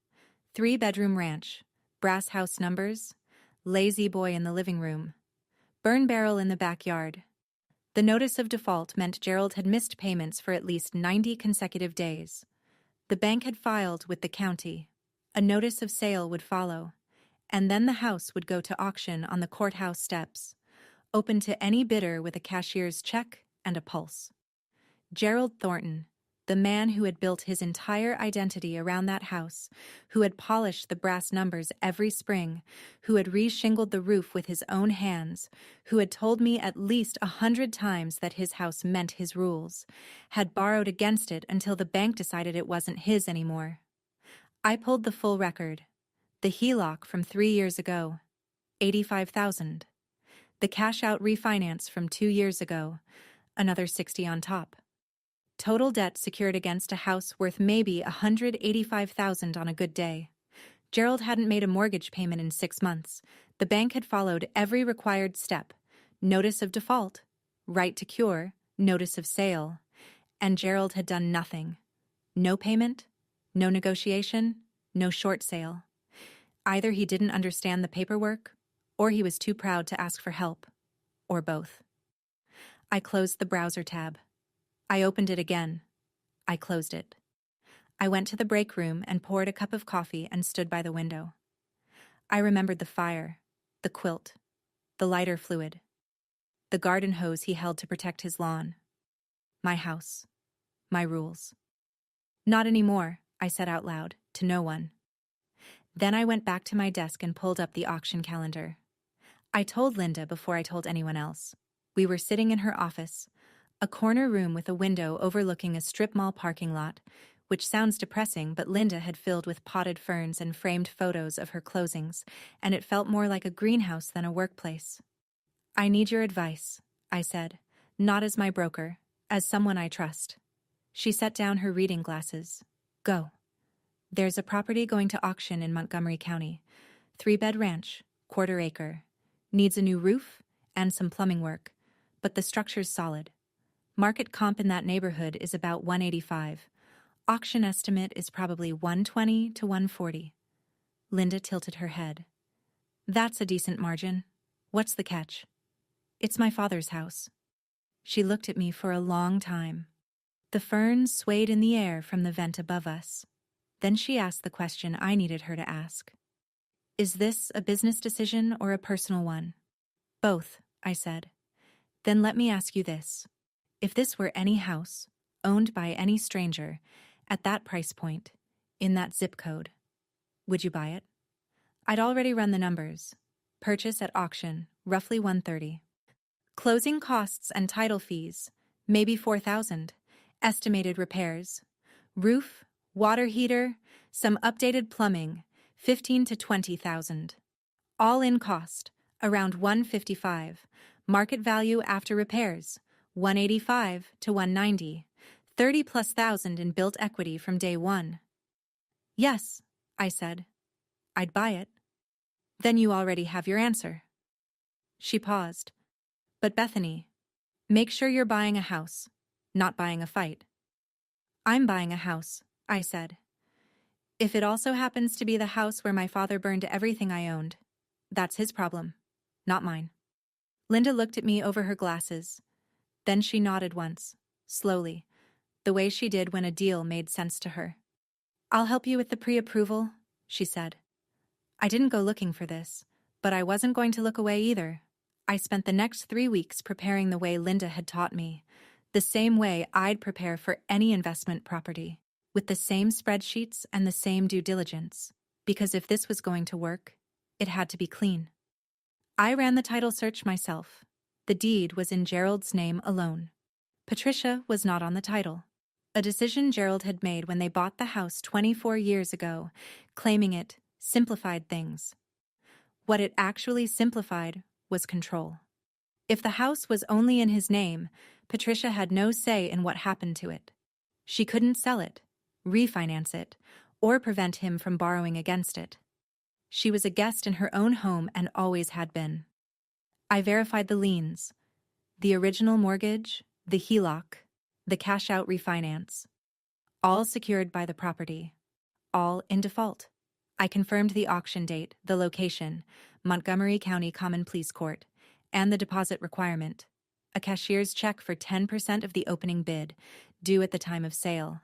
3-bedroom ranch. Brass house numbers. Lazy boy in the living room. Burn barrel in the backyard. The notice of default meant Gerald had missed payments for at least 90 consecutive days. The bank had filed with the county. A notice of sale would follow, and then the house would go to auction on the courthouse steps, open to any bidder with a cashier's check and a pulse. Gerald Thornton, the man who had built his entire identity around that house, who had polished the brass numbers every spring, who had re-shingled the roof with his own hands, who had told me at least 100 times that his house meant his rules, had borrowed against it until the bank decided it wasn't his anymore. I pulled the full record. The HELOC from 3 years ago, $85,000. The cash-out refinance from 2 years ago, another 60 on top. Total debt secured against a house worth maybe $185,000 on a good day. Gerald hadn't made a mortgage payment in 6 months. The bank had followed every required step. Notice of default, right to cure, notice of sale. And Gerald had done nothing. No payment, no negotiation, no short sale. Either he didn't understand the paperwork, or he was too proud to ask for help, or both. I closed the browser tab. I opened it again, I closed it. I went to the break room and poured a cup of coffee and stood by the window. I remembered the fire, the quilt, the lighter fluid, the garden hose he held to protect his lawn. My house. My rules. Not anymore, I said out loud, to no one. Then I went back to my desk and pulled up the auction calendar. I told Linda before I told anyone else. We were sitting in her office, a corner room with a window overlooking a strip mall parking lot, which sounds depressing, but Linda had filled with potted ferns and framed photos of her closings, and it felt more like a greenhouse than a workplace. I need your advice, I said, not as my broker, as someone I trust. She set down her reading glasses. Go. There's a property going to auction in Montgomery County. 3-bed ranch, 1/4 acre. Needs a new roof and some plumbing work, but the structure's solid. Market comp in that neighborhood is about $185. Auction estimate is probably $120 to $140. Linda tilted her head. That's a decent margin. What's the catch? It's my father's house. She looked at me for a long time. The ferns swayed in the air from the vent above us. Then she asked the question I needed her to ask. Is this a business decision or a personal one? Both, I said. Then let me ask you this. If this were any house, owned by any stranger, at that price point, in that zip code, would you buy it? I'd already run the numbers. Purchase at auction, roughly $130. Closing costs and title fees, maybe $4,000. Estimated repairs. Roof, water heater, some updated plumbing, $15,000 to $20,000. All-in cost, around $155. Market value after repairs, $185 to $190. 30+ thousand in built equity from day one. Yes, I said. I'd buy it. Then you already have your answer. She paused. But Bethany, make sure you're buying a house, not buying a fight. I'm buying a house, I said. If it also happens to be the house where my father burned everything I owned, that's his problem, not mine. Linda looked at me over her glasses. Then she nodded once, slowly, the way she did when a deal made sense to her. I'll help you with the pre-approval, she said. I didn't go looking for this, but I wasn't going to look away either. I spent the next 3 weeks preparing the way Linda had taught me, the same way I'd prepare for any investment property, with the same spreadsheets and the same due diligence, because if this was going to work, it had to be clean. I ran the title search myself. The deed was in Gerald's name alone. Patricia was not on the title. A decision Gerald had made when they bought the house 24 years ago, claiming it simplified things. What it actually simplified was control. If the house was only in his name, Patricia had no say in what happened to it. She couldn't sell it, refinance it, or prevent him from borrowing against it. She was a guest in her own home and always had been. I verified the liens, the original mortgage, the HELOC, the cash-out refinance, all secured by the property, all in default. I confirmed the auction date, the location, Montgomery County Common Pleas Court, and the deposit requirement, a cashier's check for 10% of the opening bid, due at the time of sale.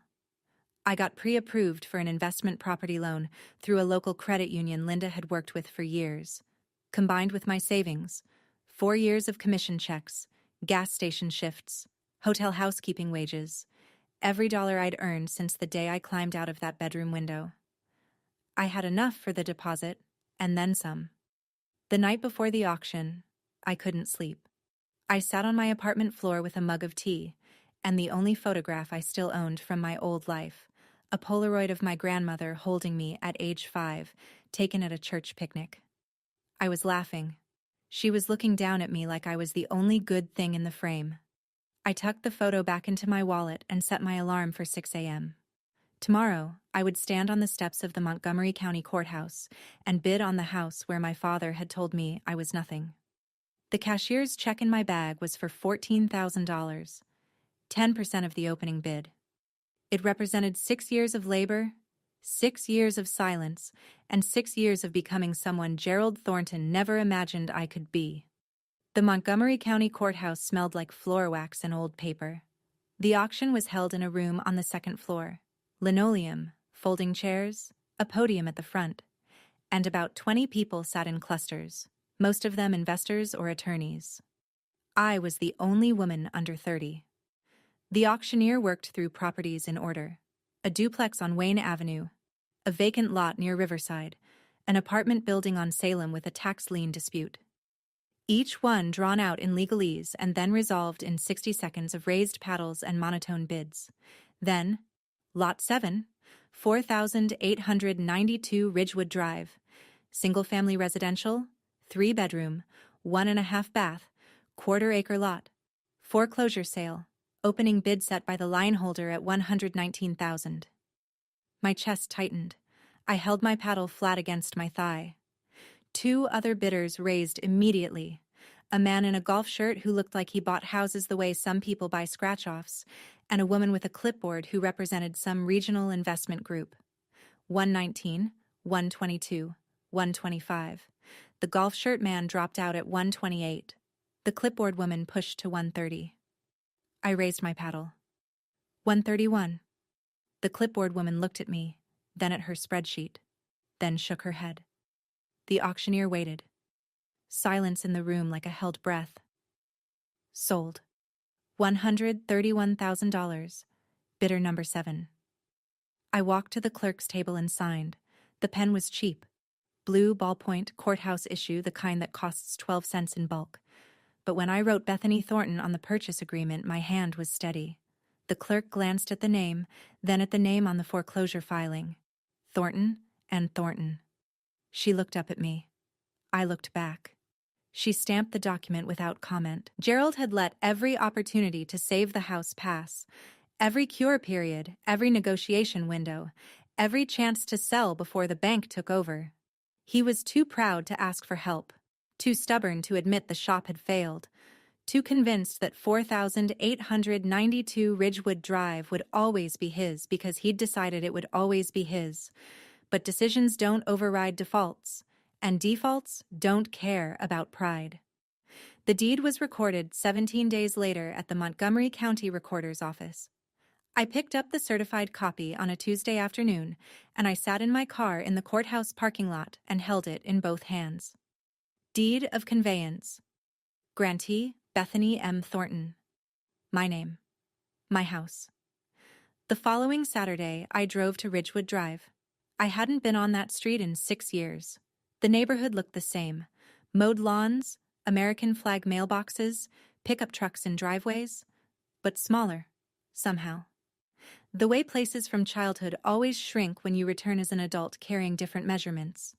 I got pre-approved for an investment property loan through a local credit union Linda had worked with for years. Combined with my savings, 4 years of commission checks, gas station shifts, hotel housekeeping wages, every dollar I'd earned since the day I climbed out of that bedroom window. I had enough for the deposit, and then some. The night before the auction, I couldn't sleep. I sat on my apartment floor with a mug of tea, and the only photograph I still owned from my old life, a Polaroid of my grandmother holding me at age 5, taken at a church picnic. I was laughing. She was looking down at me like I was the only good thing in the frame. I tucked the photo back into my wallet and set my alarm for 6 a.m. Tomorrow, I would stand on the steps of the Montgomery County Courthouse and bid on the house where my father had told me I was nothing. The cashier's check in my bag was for $14,000, 10% of the opening bid. It represented 6 years of labor, 6 years of silence, and 6 years of becoming someone Gerald Thornton never imagined I could be. The Montgomery County Courthouse smelled like floor wax and old paper. The auction was held in a room on the second floor. Linoleum, folding chairs, a podium at the front, and about 20 people sat in clusters, most of them investors or attorneys. I was the only woman under 30. The auctioneer worked through properties in order: a duplex on Wayne Avenue, a vacant lot near Riverside, an apartment building on Salem with a tax lien dispute. Each one drawn out in legalese and then resolved in 60 seconds of raised paddles and monotone bids. Then, Lot 7, 4,892 Ridgewood Drive, single-family residential, 3-bedroom, 1.5 bath, quarter-acre lot, foreclosure sale, opening bid set by the line holder at $119,000. My chest tightened. I held my paddle flat against my thigh. 2 other bidders raised immediately: a man in a golf shirt who looked like he bought houses the way some people buy scratch-offs, and a woman with a clipboard who represented some regional investment group. 119, 122, 125. The golf shirt man dropped out at 128. The clipboard woman pushed to 130. I raised my paddle. 131. The clipboard woman looked at me, then at her spreadsheet, then shook her head. The auctioneer waited. Silence in the room like a held breath. Sold. $131,000. Bidder number 7. I walked to the clerk's table and signed. The pen was cheap. Blue ballpoint courthouse issue, the kind that costs 12 cents in bulk. But when I wrote Bethany Thornton on the purchase agreement, my hand was steady. The clerk glanced at the name, then at the name on the foreclosure filing. Thornton and Thornton. She looked up at me. I looked back. She stamped the document without comment. Gerald had let every opportunity to save the house pass. Every cure period, every negotiation window, every chance to sell before the bank took over. He was too proud to ask for help, too stubborn to admit the shop had failed, too convinced that 4,892 Ridgewood Drive would always be his because he'd decided it would always be his. But decisions don't override defaults, and defaults don't care about pride. The deed was recorded 17 days later at the Montgomery County Recorder's Office. I picked up the certified copy on a Tuesday afternoon, and I sat in my car in the courthouse parking lot and held it in both hands. Deed of conveyance. Grantee Bethany M. Thornton. My name. My house. The following Saturday, I drove to Ridgewood Drive. I hadn't been on that street in 6 years. The neighborhood looked the same: mowed lawns, American flag mailboxes, pickup trucks in driveways, but smaller, somehow. The way places from childhood always shrink when you return as an adult carrying different measurements.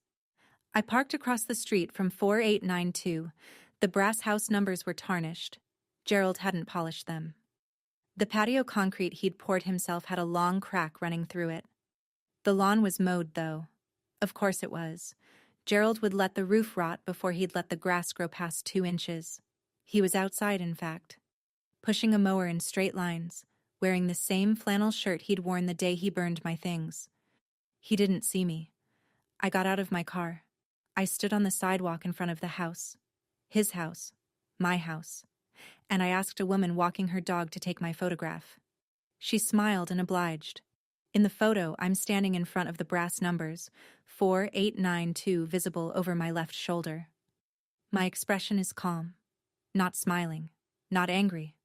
I parked across the street from 4892. The brass house numbers were tarnished. Gerald hadn't polished them. The patio concrete he'd poured himself had a long crack running through it. The lawn was mowed, though. Of course it was. Gerald would let the roof rot before he'd let the grass grow past 2 inches. He was outside, in fact, pushing a mower in straight lines, wearing the same flannel shirt he'd worn the day he burned my things. He didn't see me. I got out of my car. I stood on the sidewalk in front of the house. His house. My house. And I asked a woman walking her dog to take my photograph. She smiled and obliged. In the photo, I'm standing in front of the brass numbers, 4892 visible over my left shoulder. My expression is calm. Not smiling. Not angry.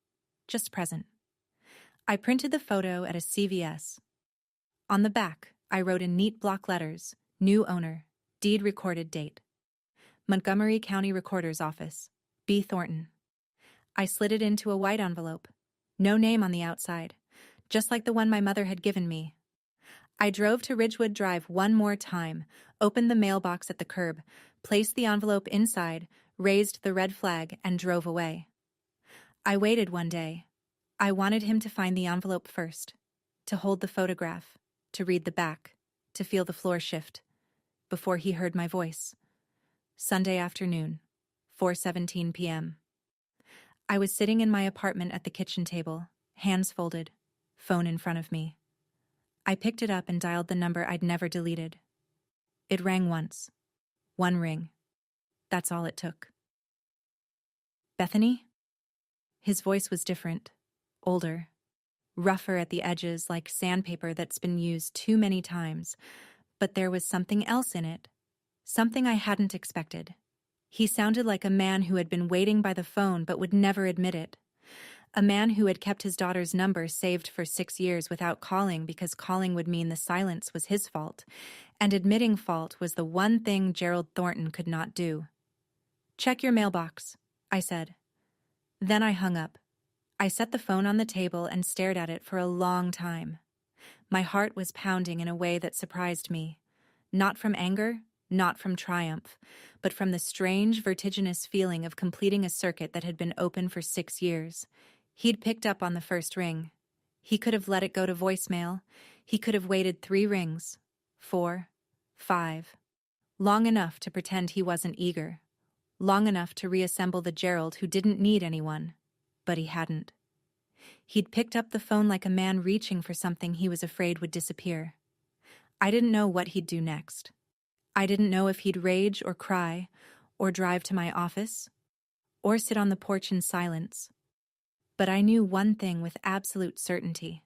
Just present. I printed the photo at a CVS. On the back, I wrote in neat block letters: new owner, deed recorded date. Montgomery County Recorder's Office, B. Thornton. I slid it into a white envelope. No name on the outside, just like the one my mother had given me. I drove to Ridgewood Drive one more time, opened the mailbox at the curb, placed the envelope inside, raised the red flag, and drove away. I waited one day. I wanted him to find the envelope first, to hold the photograph, to read the back, to feel the floor shift, before he heard my voice. Sunday afternoon, 4:17 p.m. I was sitting in my apartment at the kitchen table, hands folded, phone in front of me. I picked it up and dialed the number I'd never deleted. It rang once. One ring. That's all it took. Bethany? His voice was different, older, rougher at the edges like sandpaper that's been used too many times. But there was something else in it. Something I hadn't expected. He sounded like a man who had been waiting by the phone but would never admit it. A man who had kept his daughter's number saved for 6 years without calling because calling would mean the silence was his fault, and admitting fault was the one thing Gerald Thornton could not do. "Check your mailbox," I said. Then I hung up. I set the phone on the table and stared at it for a long time. My heart was pounding in a way that surprised me. Not from anger, not from triumph, but from the strange, vertiginous feeling of completing a circuit that had been open for 6 years. He'd picked up on the first ring. He could have let it go to voicemail. He could have waited 3 rings, 4, 5. Long enough to pretend he wasn't eager. Long enough to reassemble the Gerald who didn't need anyone. But he hadn't. He'd picked up the phone like a man reaching for something he was afraid would disappear. I didn't know what he'd do next. I didn't know if he'd rage or cry, or drive to my office, or sit on the porch in silence. But I knew one thing with absolute certainty.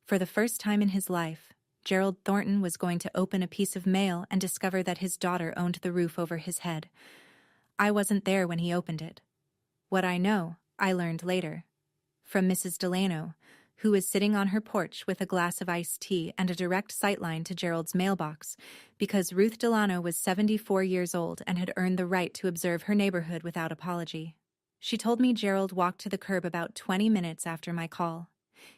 For the first time in his life, Gerald Thornton was going to open a piece of mail and discover that his daughter owned the roof over his head. I wasn't there when he opened it. What I know, I learned later. From Mrs. Delano, who was sitting on her porch with a glass of iced tea and a direct sightline to Gerald's mailbox, because Ruth Delano was 74 years old and had earned the right to observe her neighborhood without apology. She told me Gerald walked to the curb about 20 minutes after my call.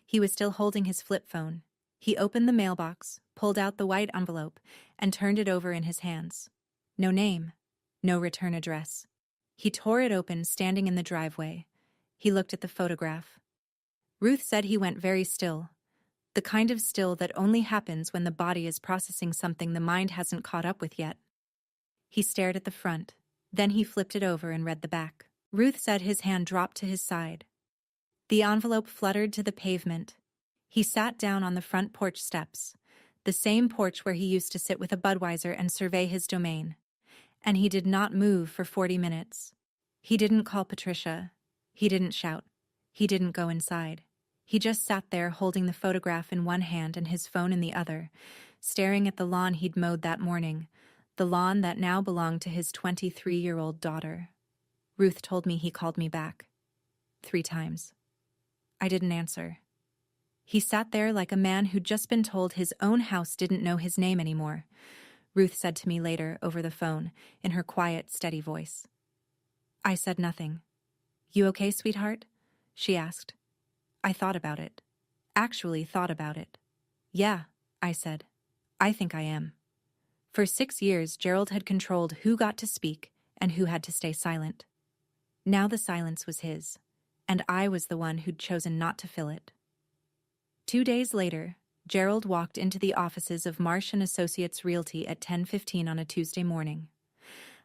He was still holding his flip phone. He opened the mailbox, pulled out the white envelope, and turned it over in his hands. No name, no return address. He tore it open standing in the driveway. He looked at the photograph. Ruth said he went very still. The kind of still that only happens when the body is processing something the mind hasn't caught up with yet. He stared at the front. Then he flipped it over and read the back. Ruth said his hand dropped to his side. The envelope fluttered to the pavement. He sat down on the front porch steps, the same porch where he used to sit with a Budweiser and survey his domain. And he did not move for 40 minutes. He didn't call Patricia. He didn't shout. He didn't go inside. He just sat there holding the photograph in one hand and his phone in the other, staring at the lawn he'd mowed that morning, the lawn that now belonged to his 23-year-old daughter. Ruth told me he called me back. 3 times. I didn't answer. He sat there like a man who'd just been told his own house didn't know his name anymore. Ruth said to me later over the phone, in her quiet, steady voice. I said nothing. "You okay, sweetheart?" she asked. I thought about it. Actually thought about it. "Yeah," I said. "I think I am." For 6 years, Gerald had controlled who got to speak and who had to stay silent. Now the silence was his, and I was the one who'd chosen not to fill it. 2 days later, Gerald walked into the offices of Marsh & Associates Realty at 10:15 on a Tuesday morning.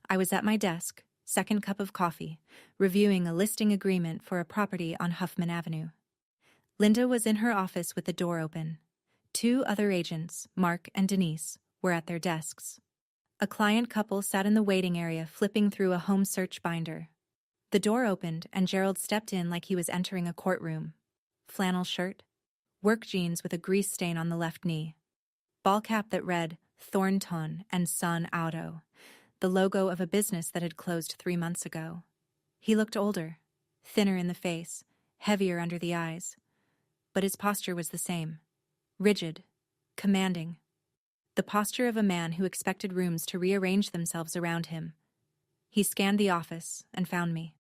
I was at my desk, second cup of coffee, reviewing a listing agreement for a property on Huffman Avenue. Linda was in her office with the door open. 2 other agents, Mark and Denise, were at their desks. A client couple sat in the waiting area flipping through a home search binder. The door opened and Gerald stepped in like he was entering a courtroom. Flannel shirt, work jeans with a grease stain on the left knee, ball cap that read Thornton and Son Auto, the logo of a business that had closed 3 months ago. He looked older, thinner in the face, heavier under the eyes. But his posture was the same. Rigid, commanding. The posture of a man who expected rooms to rearrange themselves around him. He scanned the office and found me.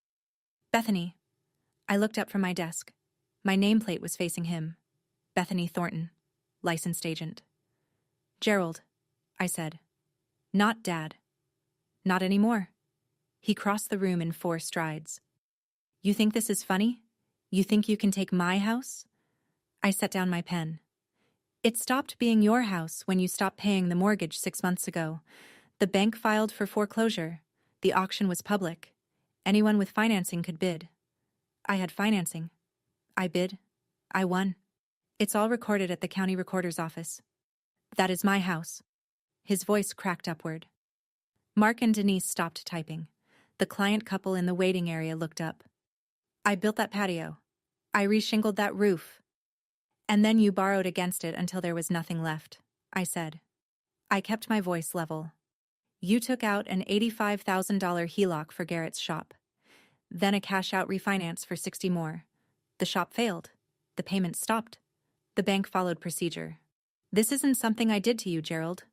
"Bethany." I looked up from my desk. My nameplate was facing him. Bethany Thornton, licensed agent. "Gerald," I said. "Not Dad." "Not anymore." He crossed the room in 4 strides. "You think this is funny? You think you can take my house?" I set down my pen. "It stopped being your house when you stopped paying the mortgage 6 months ago. The bank filed for foreclosure. The auction was public. Anyone with financing could bid. I had financing. I bid. I won. It's all recorded at the county recorder's office. That is my house." His voice cracked upward. Mark and Denise stopped typing. The client couple in the waiting area looked up. "I built that patio. I reshingled that roof. And then you borrowed against it until there was nothing left, I said. I kept my voice level. You took out an $85,000 HELOC for Garrett's shop. Then a cash-out refinance for 60 more. The shop failed. The payments stopped. The bank followed procedure. This isn't something I did to you, Gerald.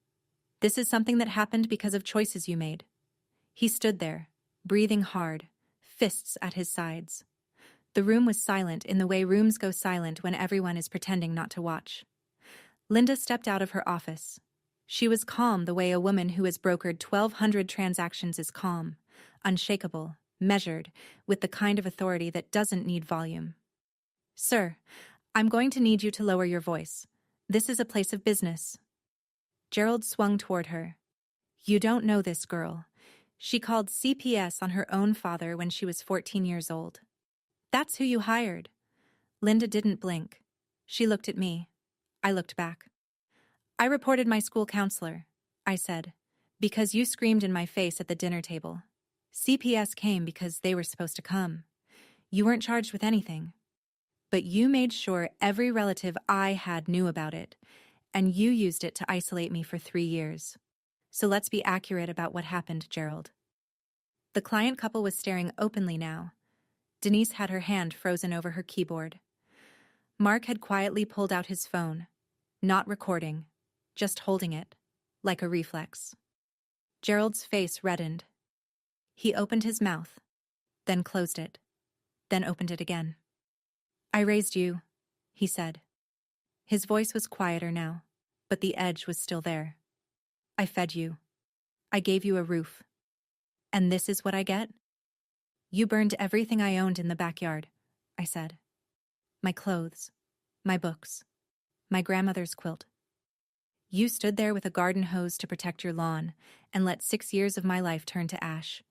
This is something that happened because of choices you made. He stood there, breathing hard, fists at his sides. The room was silent in the way rooms go silent when everyone is pretending not to watch. Linda stepped out of her office. She was calm the way a woman who has brokered 1,200 transactions is calm, unshakable, measured, with the kind of authority that doesn't need volume. Sir, I'm going to need you to lower your voice. This is a place of business. Gerald swung toward her. You don't know this girl. She called CPS on her own father when she was 14 years old. That's who you hired. Linda didn't blink. She looked at me. I looked back. I reported my school counselor, I said, because you screamed in my face at the dinner table. CPS came because they were supposed to come. You weren't charged with anything. But you made sure every relative I had knew about it, and you used it to isolate me for 3 years. So let's be accurate about what happened, Gerald. The client couple was staring openly now. Denise had her hand frozen over her keyboard. Mark had quietly pulled out his phone, not recording, just holding it, like a reflex. Gerald's face reddened. He opened his mouth, then closed it, then opened it again. I raised you, he said. His voice was quieter now, but the edge was still there. I fed you. I gave you a roof. And this is what I get? You burned everything I owned in the backyard, I said. My clothes, my books, my grandmother's quilt. You stood there with a garden hose to protect your lawn and let 6 years of my life turn to ash.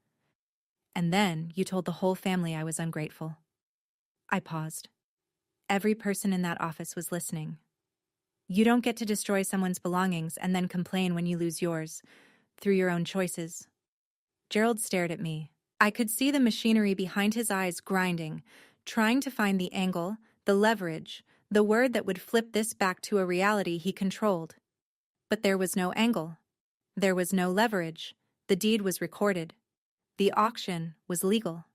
And then you told the whole family I was ungrateful. I paused. Every person in that office was listening. You don't get to destroy someone's belongings and then complain when you lose yours, through your own choices. Gerald stared at me. I could see the machinery behind his eyes grinding, trying to find the angle, the leverage, the word that would flip this back to a reality he controlled. But there was no angle. There was no leverage. The deed was recorded. The auction was legal.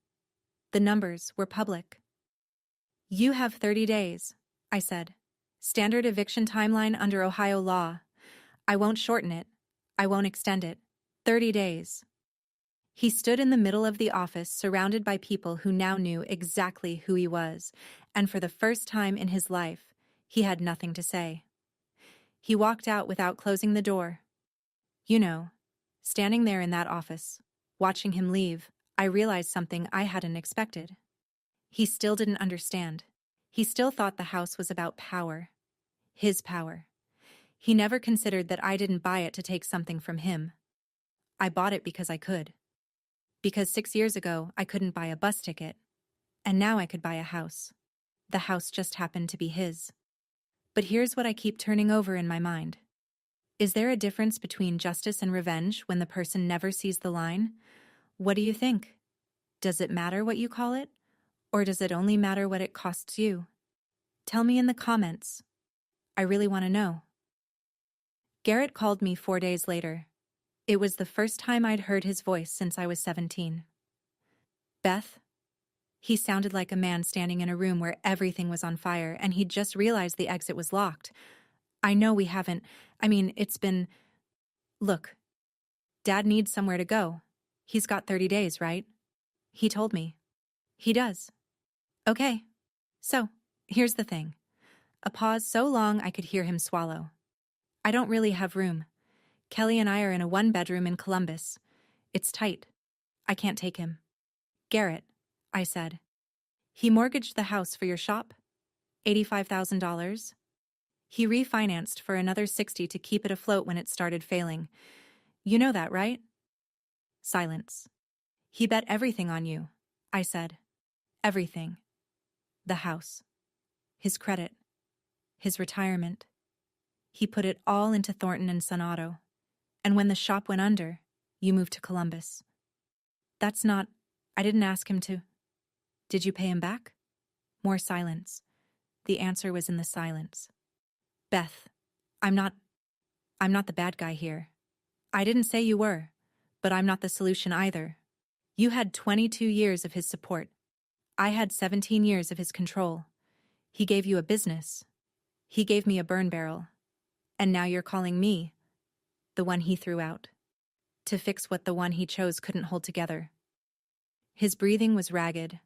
The numbers were public. You have 30 days, I said. Standard eviction timeline under Ohio law. I won't shorten it. I won't extend it. 30 days. He stood in the middle of the office, surrounded by people who now knew exactly who he was, and for the first time in his life, he had nothing to say. He walked out without closing the door. You know, standing there in that office, watching him leave, I realized something I hadn't expected. He still didn't understand. He still thought the house was about power. His power. He never considered that I didn't buy it to take something from him. I bought it because I could. Because 6 years ago, I couldn't buy a bus ticket. And now I could buy a house. The house just happened to be his. But here's what I keep turning over in my mind. Is there a difference between justice and revenge when the person never sees the line? What do you think? Does it matter what you call it? Or does it only matter what it costs you? Tell me in the comments. I really want to know. Garrett called me 4 days later. It was the first time I'd heard his voice since I was 17. Beth? He sounded like a man standing in a room where everything was on fire and he'd just realized the exit was locked. I know we haven't. It's been... Look, Dad needs somewhere to go. He's got 30 days, right? He told me. He does. Okay. So, here's the thing. A pause so long I could hear him swallow. I don't really have room. Kelly and I are in a 1-bedroom in Columbus. It's tight. I can't take him. Garrett, I said. He mortgaged the house for your shop? $85,000? He refinanced for another $60,000 to keep it afloat when it started failing. You know that, right? Silence. He bet everything on you, I said. Everything. The house. His credit. His retirement. He put it all into Thornton and Son Auto. And when the shop went under, you moved to Columbus. I didn't ask him to. Did you pay him back? More silence. The answer was in the silence. Beth, I'm not the bad guy here. I didn't say you were, but I'm not the solution either. You had 22 years of his support. I had 17 years of his control. He gave you a business. He gave me a burn barrel. And now you're calling me, the one he threw out, to fix what the one he chose couldn't hold together. His breathing was ragged.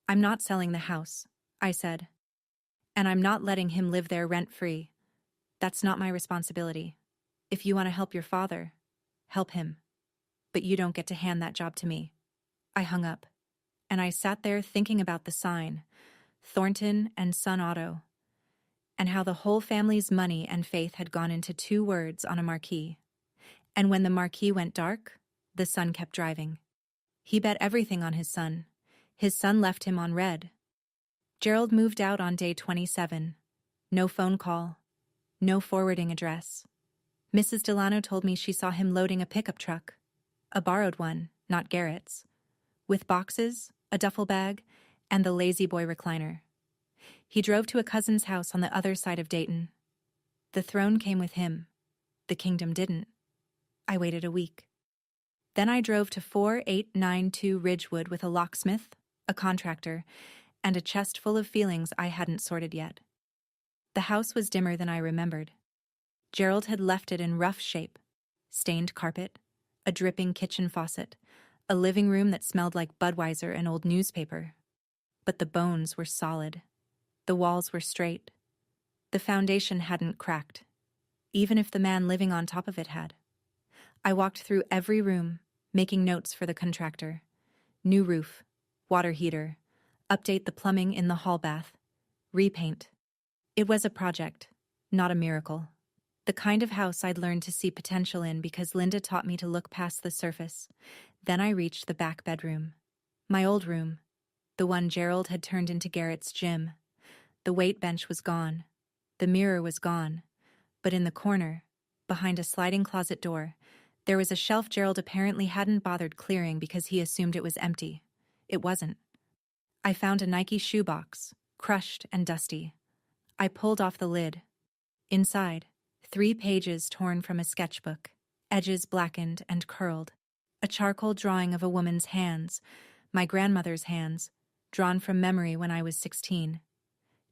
I'm not selling the house, I said. And I'm not letting him live there rent-free. That's not my responsibility. If you want to help your father, help him. But you don't get to hand that job to me. I hung up, and I sat there thinking about the sign, Thornton and Son Auto, and how the whole family's money and faith had gone into 2 words on a marquee. And when the marquee went dark, the son kept driving. He bet everything on his son. His son left him on red. Gerald moved out on day 27. No phone call. No forwarding address. Mrs. Delano told me she saw him loading a pickup truck. A borrowed one, not Garrett's. With boxes, a duffel bag, and the lazy boy recliner. He drove to a cousin's house on the other side of Dayton. The throne came with him. The kingdom didn't. I waited a week. Then I drove to 4892 Ridgewood with a locksmith, a contractor, and a chest full of feelings I hadn't sorted yet. The house was dimmer than I remembered. Gerald had left it in rough shape. Stained carpet, a dripping kitchen faucet, a living room that smelled like Budweiser and old newspaper. But the bones were solid. The walls were straight. The foundation hadn't cracked, even if the man living on top of it had. I walked through every room, making notes for the contractor. New roof, water heater, update the plumbing in the hall bath, repaint. It was a project, not a miracle. The kind of house I'd learned to see potential in because Linda taught me to look past the surface. Then I reached the back bedroom. My old room, the one Gerald had turned into Garrett's gym. The weight bench was gone. The mirror was gone. But in the corner, behind a sliding closet door, there was a shelf Gerald apparently hadn't bothered clearing because he assumed it was empty. It wasn't. I found a Nike shoebox, crushed and dusty. I pulled off the lid. Inside, 3 pages torn from a sketchbook, edges blackened and curled. A charcoal drawing of a woman's hands, my grandmother's hands, drawn from memory when I was 16.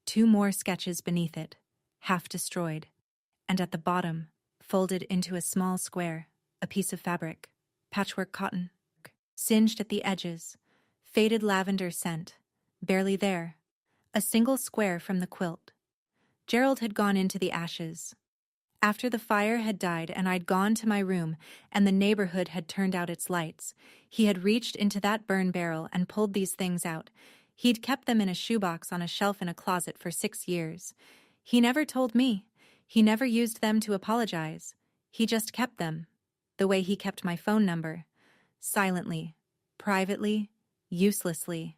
2 more sketches beneath it, half destroyed. And at the bottom, folded into a small square, a piece of fabric, patchwork cotton, singed at the edges, faded lavender scent, barely there, a single square from the quilt. Gerald had gone into the ashes. After the fire had died and I'd gone to my room and the neighborhood had turned out its lights, he had reached into that burn barrel and pulled these things out. He'd kept them in a shoebox on a shelf in a closet for 6 years. He never told me. He never used them to apologize. He just kept them, the way he kept my phone number, silently, privately, uselessly.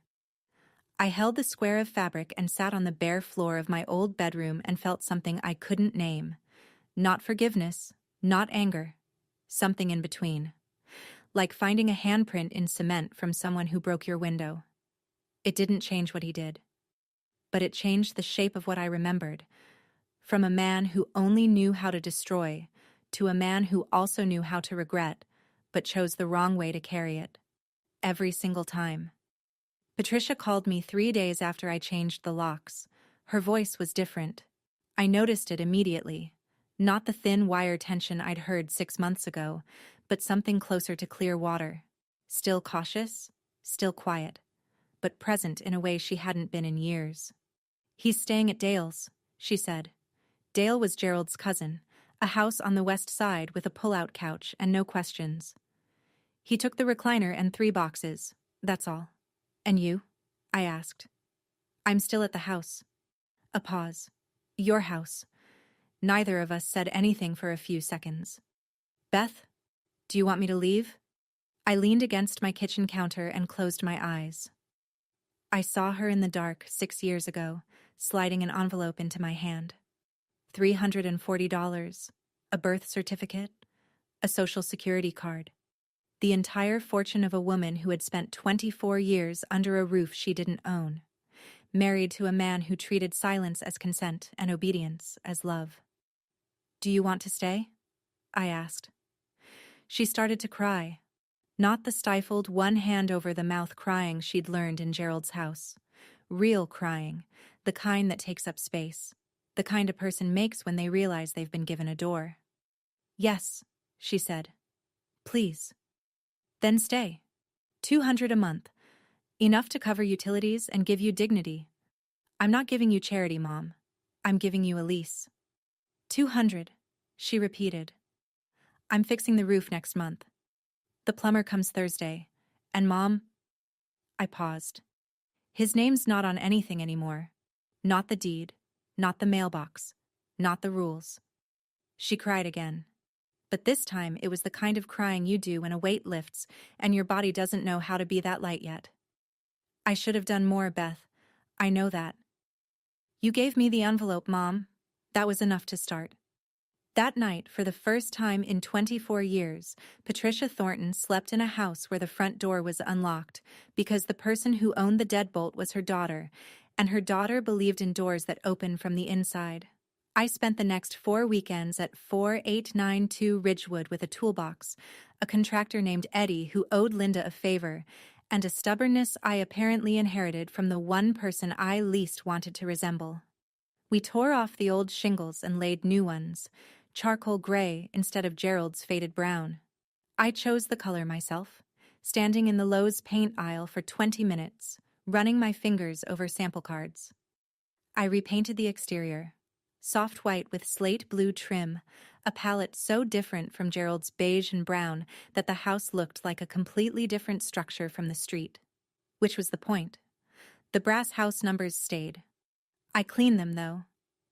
I held the square of fabric and sat on the bare floor of my old bedroom and felt something I couldn't name. Not forgiveness, not anger, something in between. Like finding a handprint in cement from someone who broke your window. It didn't change what he did. But it changed the shape of what I remembered. From a man who only knew how to destroy, to a man who also knew how to regret, but chose the wrong way to carry it. Every single time. Patricia called me 3 days after I changed the locks. Her voice was different. I noticed it immediately. Not the thin wire tension I'd heard 6 months ago, but something closer to clear water. Still cautious, still quiet, but present in a way she hadn't been in years. "He's staying at Dale's," she said. Dale was Gerald's cousin, a house on the west side with a pull-out couch and no questions. "He took the recliner and 3 boxes, that's all." "And you?" I asked. "I'm still at the house." A pause. "Your house." Neither of us said anything for a few seconds. "Beth, do you want me to leave?" I leaned against my kitchen counter and closed my eyes. I saw her in the dark 6 years ago, sliding an envelope into my hand. $340, a birth certificate, a social security card. The entire fortune of a woman who had spent 24 years under a roof she didn't own. married to a man who treated silence as consent and obedience as love. "Do you want to stay?" I asked. She started to cry. Not the stifled, one-hand-over-the-mouth crying she'd learned in Gerald's house. Real crying, the kind that takes up space, the kind a person makes when they realize they've been given a door. "Yes," she said. "Please." "Then stay. 200 a month. Enough to cover utilities and give you dignity. I'm not giving you charity, Mom. I'm giving you a lease." 200, she repeated. "I'm fixing the roof next month. The plumber comes Thursday. And Mom..." I paused. "His name's not on anything anymore. Not the deed, not the mailbox, not the rules." She cried again. But this time it was the kind of crying you do when a weight lifts and your body doesn't know how to be that light yet. "I should have done more, Beth. I know that." "You gave me the envelope, Mom. That was enough to start." That night, for the first time in 24 years, Patricia Thornton slept in a house where the front door was unlocked because the person who owned the deadbolt was her daughter, and her daughter believed in doors that open from the inside. I spent the next 4 weekends at 4892 Ridgewood with a toolbox, a contractor named Eddie who owed Linda a favor, and a stubbornness I apparently inherited from the one person I least wanted to resemble. We tore off the old shingles and laid new ones, charcoal gray instead of Gerald's faded brown. I chose the color myself, standing in the Lowe's paint aisle for 20 minutes, running my fingers over sample cards. I repainted the exterior, soft white with slate blue trim, a palette so different from Gerald's beige and brown that the house looked like a completely different structure from the street. Which was the point. The brass house numbers stayed. I cleaned them, though.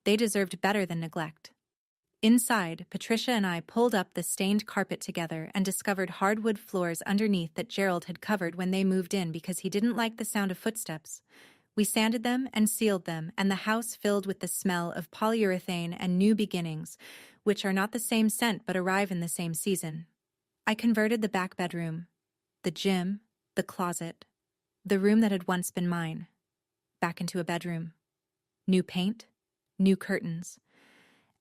They deserved better than neglect. Inside, Patricia and I pulled up the stained carpet together and discovered hardwood floors underneath that Gerald had covered when they moved in because he didn't like the sound of footsteps. We sanded them and sealed them, and the house filled with the smell of polyurethane and new beginnings, which are not the same scent but arrive in the same season. I converted the back bedroom, the gym, the closet, the room that had once been mine, back into a bedroom. New paint, new curtains.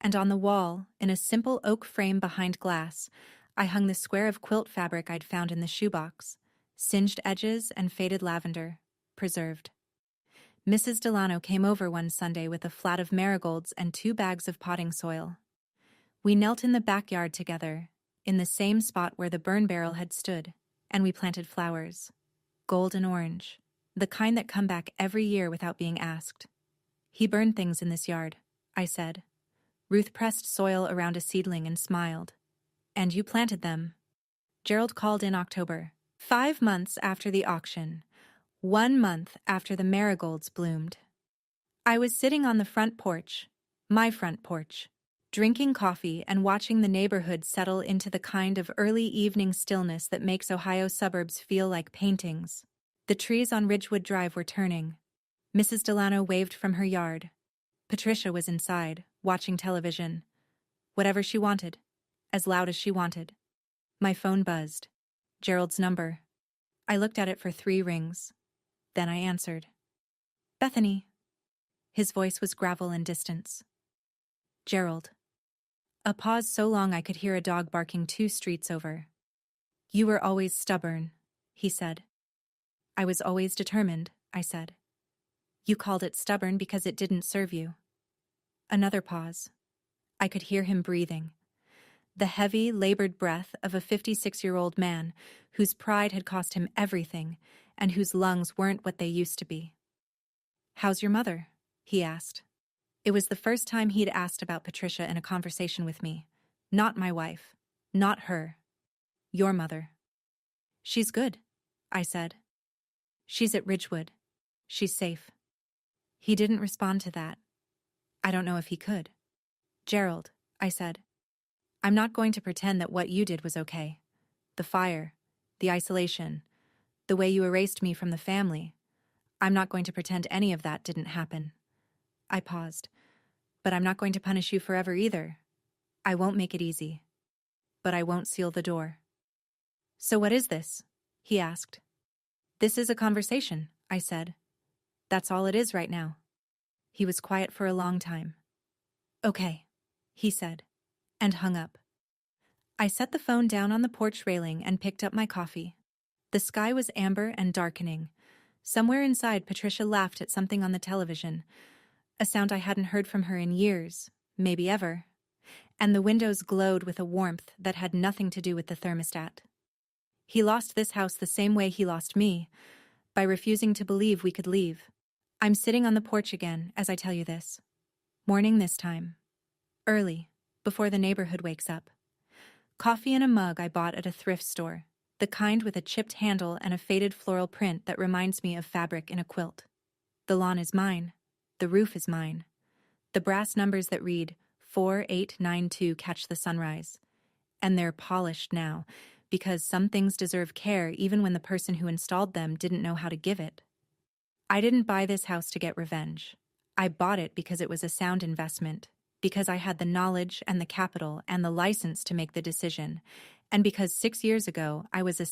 And on the wall, in a simple oak frame behind glass, I hung the square of quilt fabric I'd found in the shoebox, singed edges and faded lavender, preserved. Mrs. Delano came over one Sunday with a flat of marigolds and 2 bags of potting soil. We knelt in the backyard together, in the same spot where the burn barrel had stood, and we planted flowers, gold and orange, the kind that come back every year without being asked. "He burned things in this yard," I said. Ruth pressed soil around a seedling and smiled. "And you planted them." Gerald called in October, 5 months after the auction, 1 month after the marigolds bloomed. I was sitting on the front porch, my front porch, drinking coffee and watching the neighborhood settle into the kind of early evening stillness that makes Ohio suburbs feel like paintings. The trees on Ridgewood Drive were turning. Mrs. Delano waved from her yard. Patricia was inside, watching television. Whatever she wanted, as loud as she wanted. My phone buzzed. Gerald's number. I looked at it for 3 rings. Then I answered. "Bethany." His voice was gravel and distance. "Gerald." A pause so long I could hear a dog barking 2 streets over. "You were always stubborn," he said. "I was always determined," I said. "You called it stubborn because it didn't serve you." Another pause. I could hear him breathing. The heavy, labored breath of a 56-year-old man whose pride had cost him everything and whose lungs weren't what they used to be. "How's your mother?" he asked. It was the first time he'd asked about Patricia in a conversation with me. Not my wife. Not her. Your mother. "She's good," I said. "She's at Ridgewood. She's safe." He didn't respond to that. I don't know if he could. "Gerald," I said, "I'm not going to pretend that what you did was okay. The fire, the isolation, the way you erased me from the family. I'm not going to pretend any of that didn't happen." I paused. "But I'm not going to punish you forever either. I won't make it easy. But I won't seal the door." "So what is this?" he asked. "This is a conversation," I said. That's all it is right now. He was quiet for a long time. Okay, he said, and hung up. I set the phone down on the porch railing and picked up my coffee. The sky was amber and darkening. Somewhere inside, Patricia laughed at something on the television, a sound I hadn't heard from her in years, maybe ever. And the windows glowed with a warmth that had nothing to do with the thermostat. He lost this house the same way he lost me, by refusing to believe we could leave. I'm sitting on the porch again as I tell you this. Morning this time. Early, before the neighborhood wakes up. Coffee in a mug I bought at a thrift store, the kind with a chipped handle and a faded floral print that reminds me of fabric in a quilt. The lawn is mine. The roof is mine. The brass numbers that read 4892 catch the sunrise. And they're polished now, because some things deserve care even when the person who installed them didn't know how to give it. I didn't buy this house to get revenge. I bought it because it was a sound investment, because I had the knowledge and the capital and the license to make the decision, and because 6 years ago I was a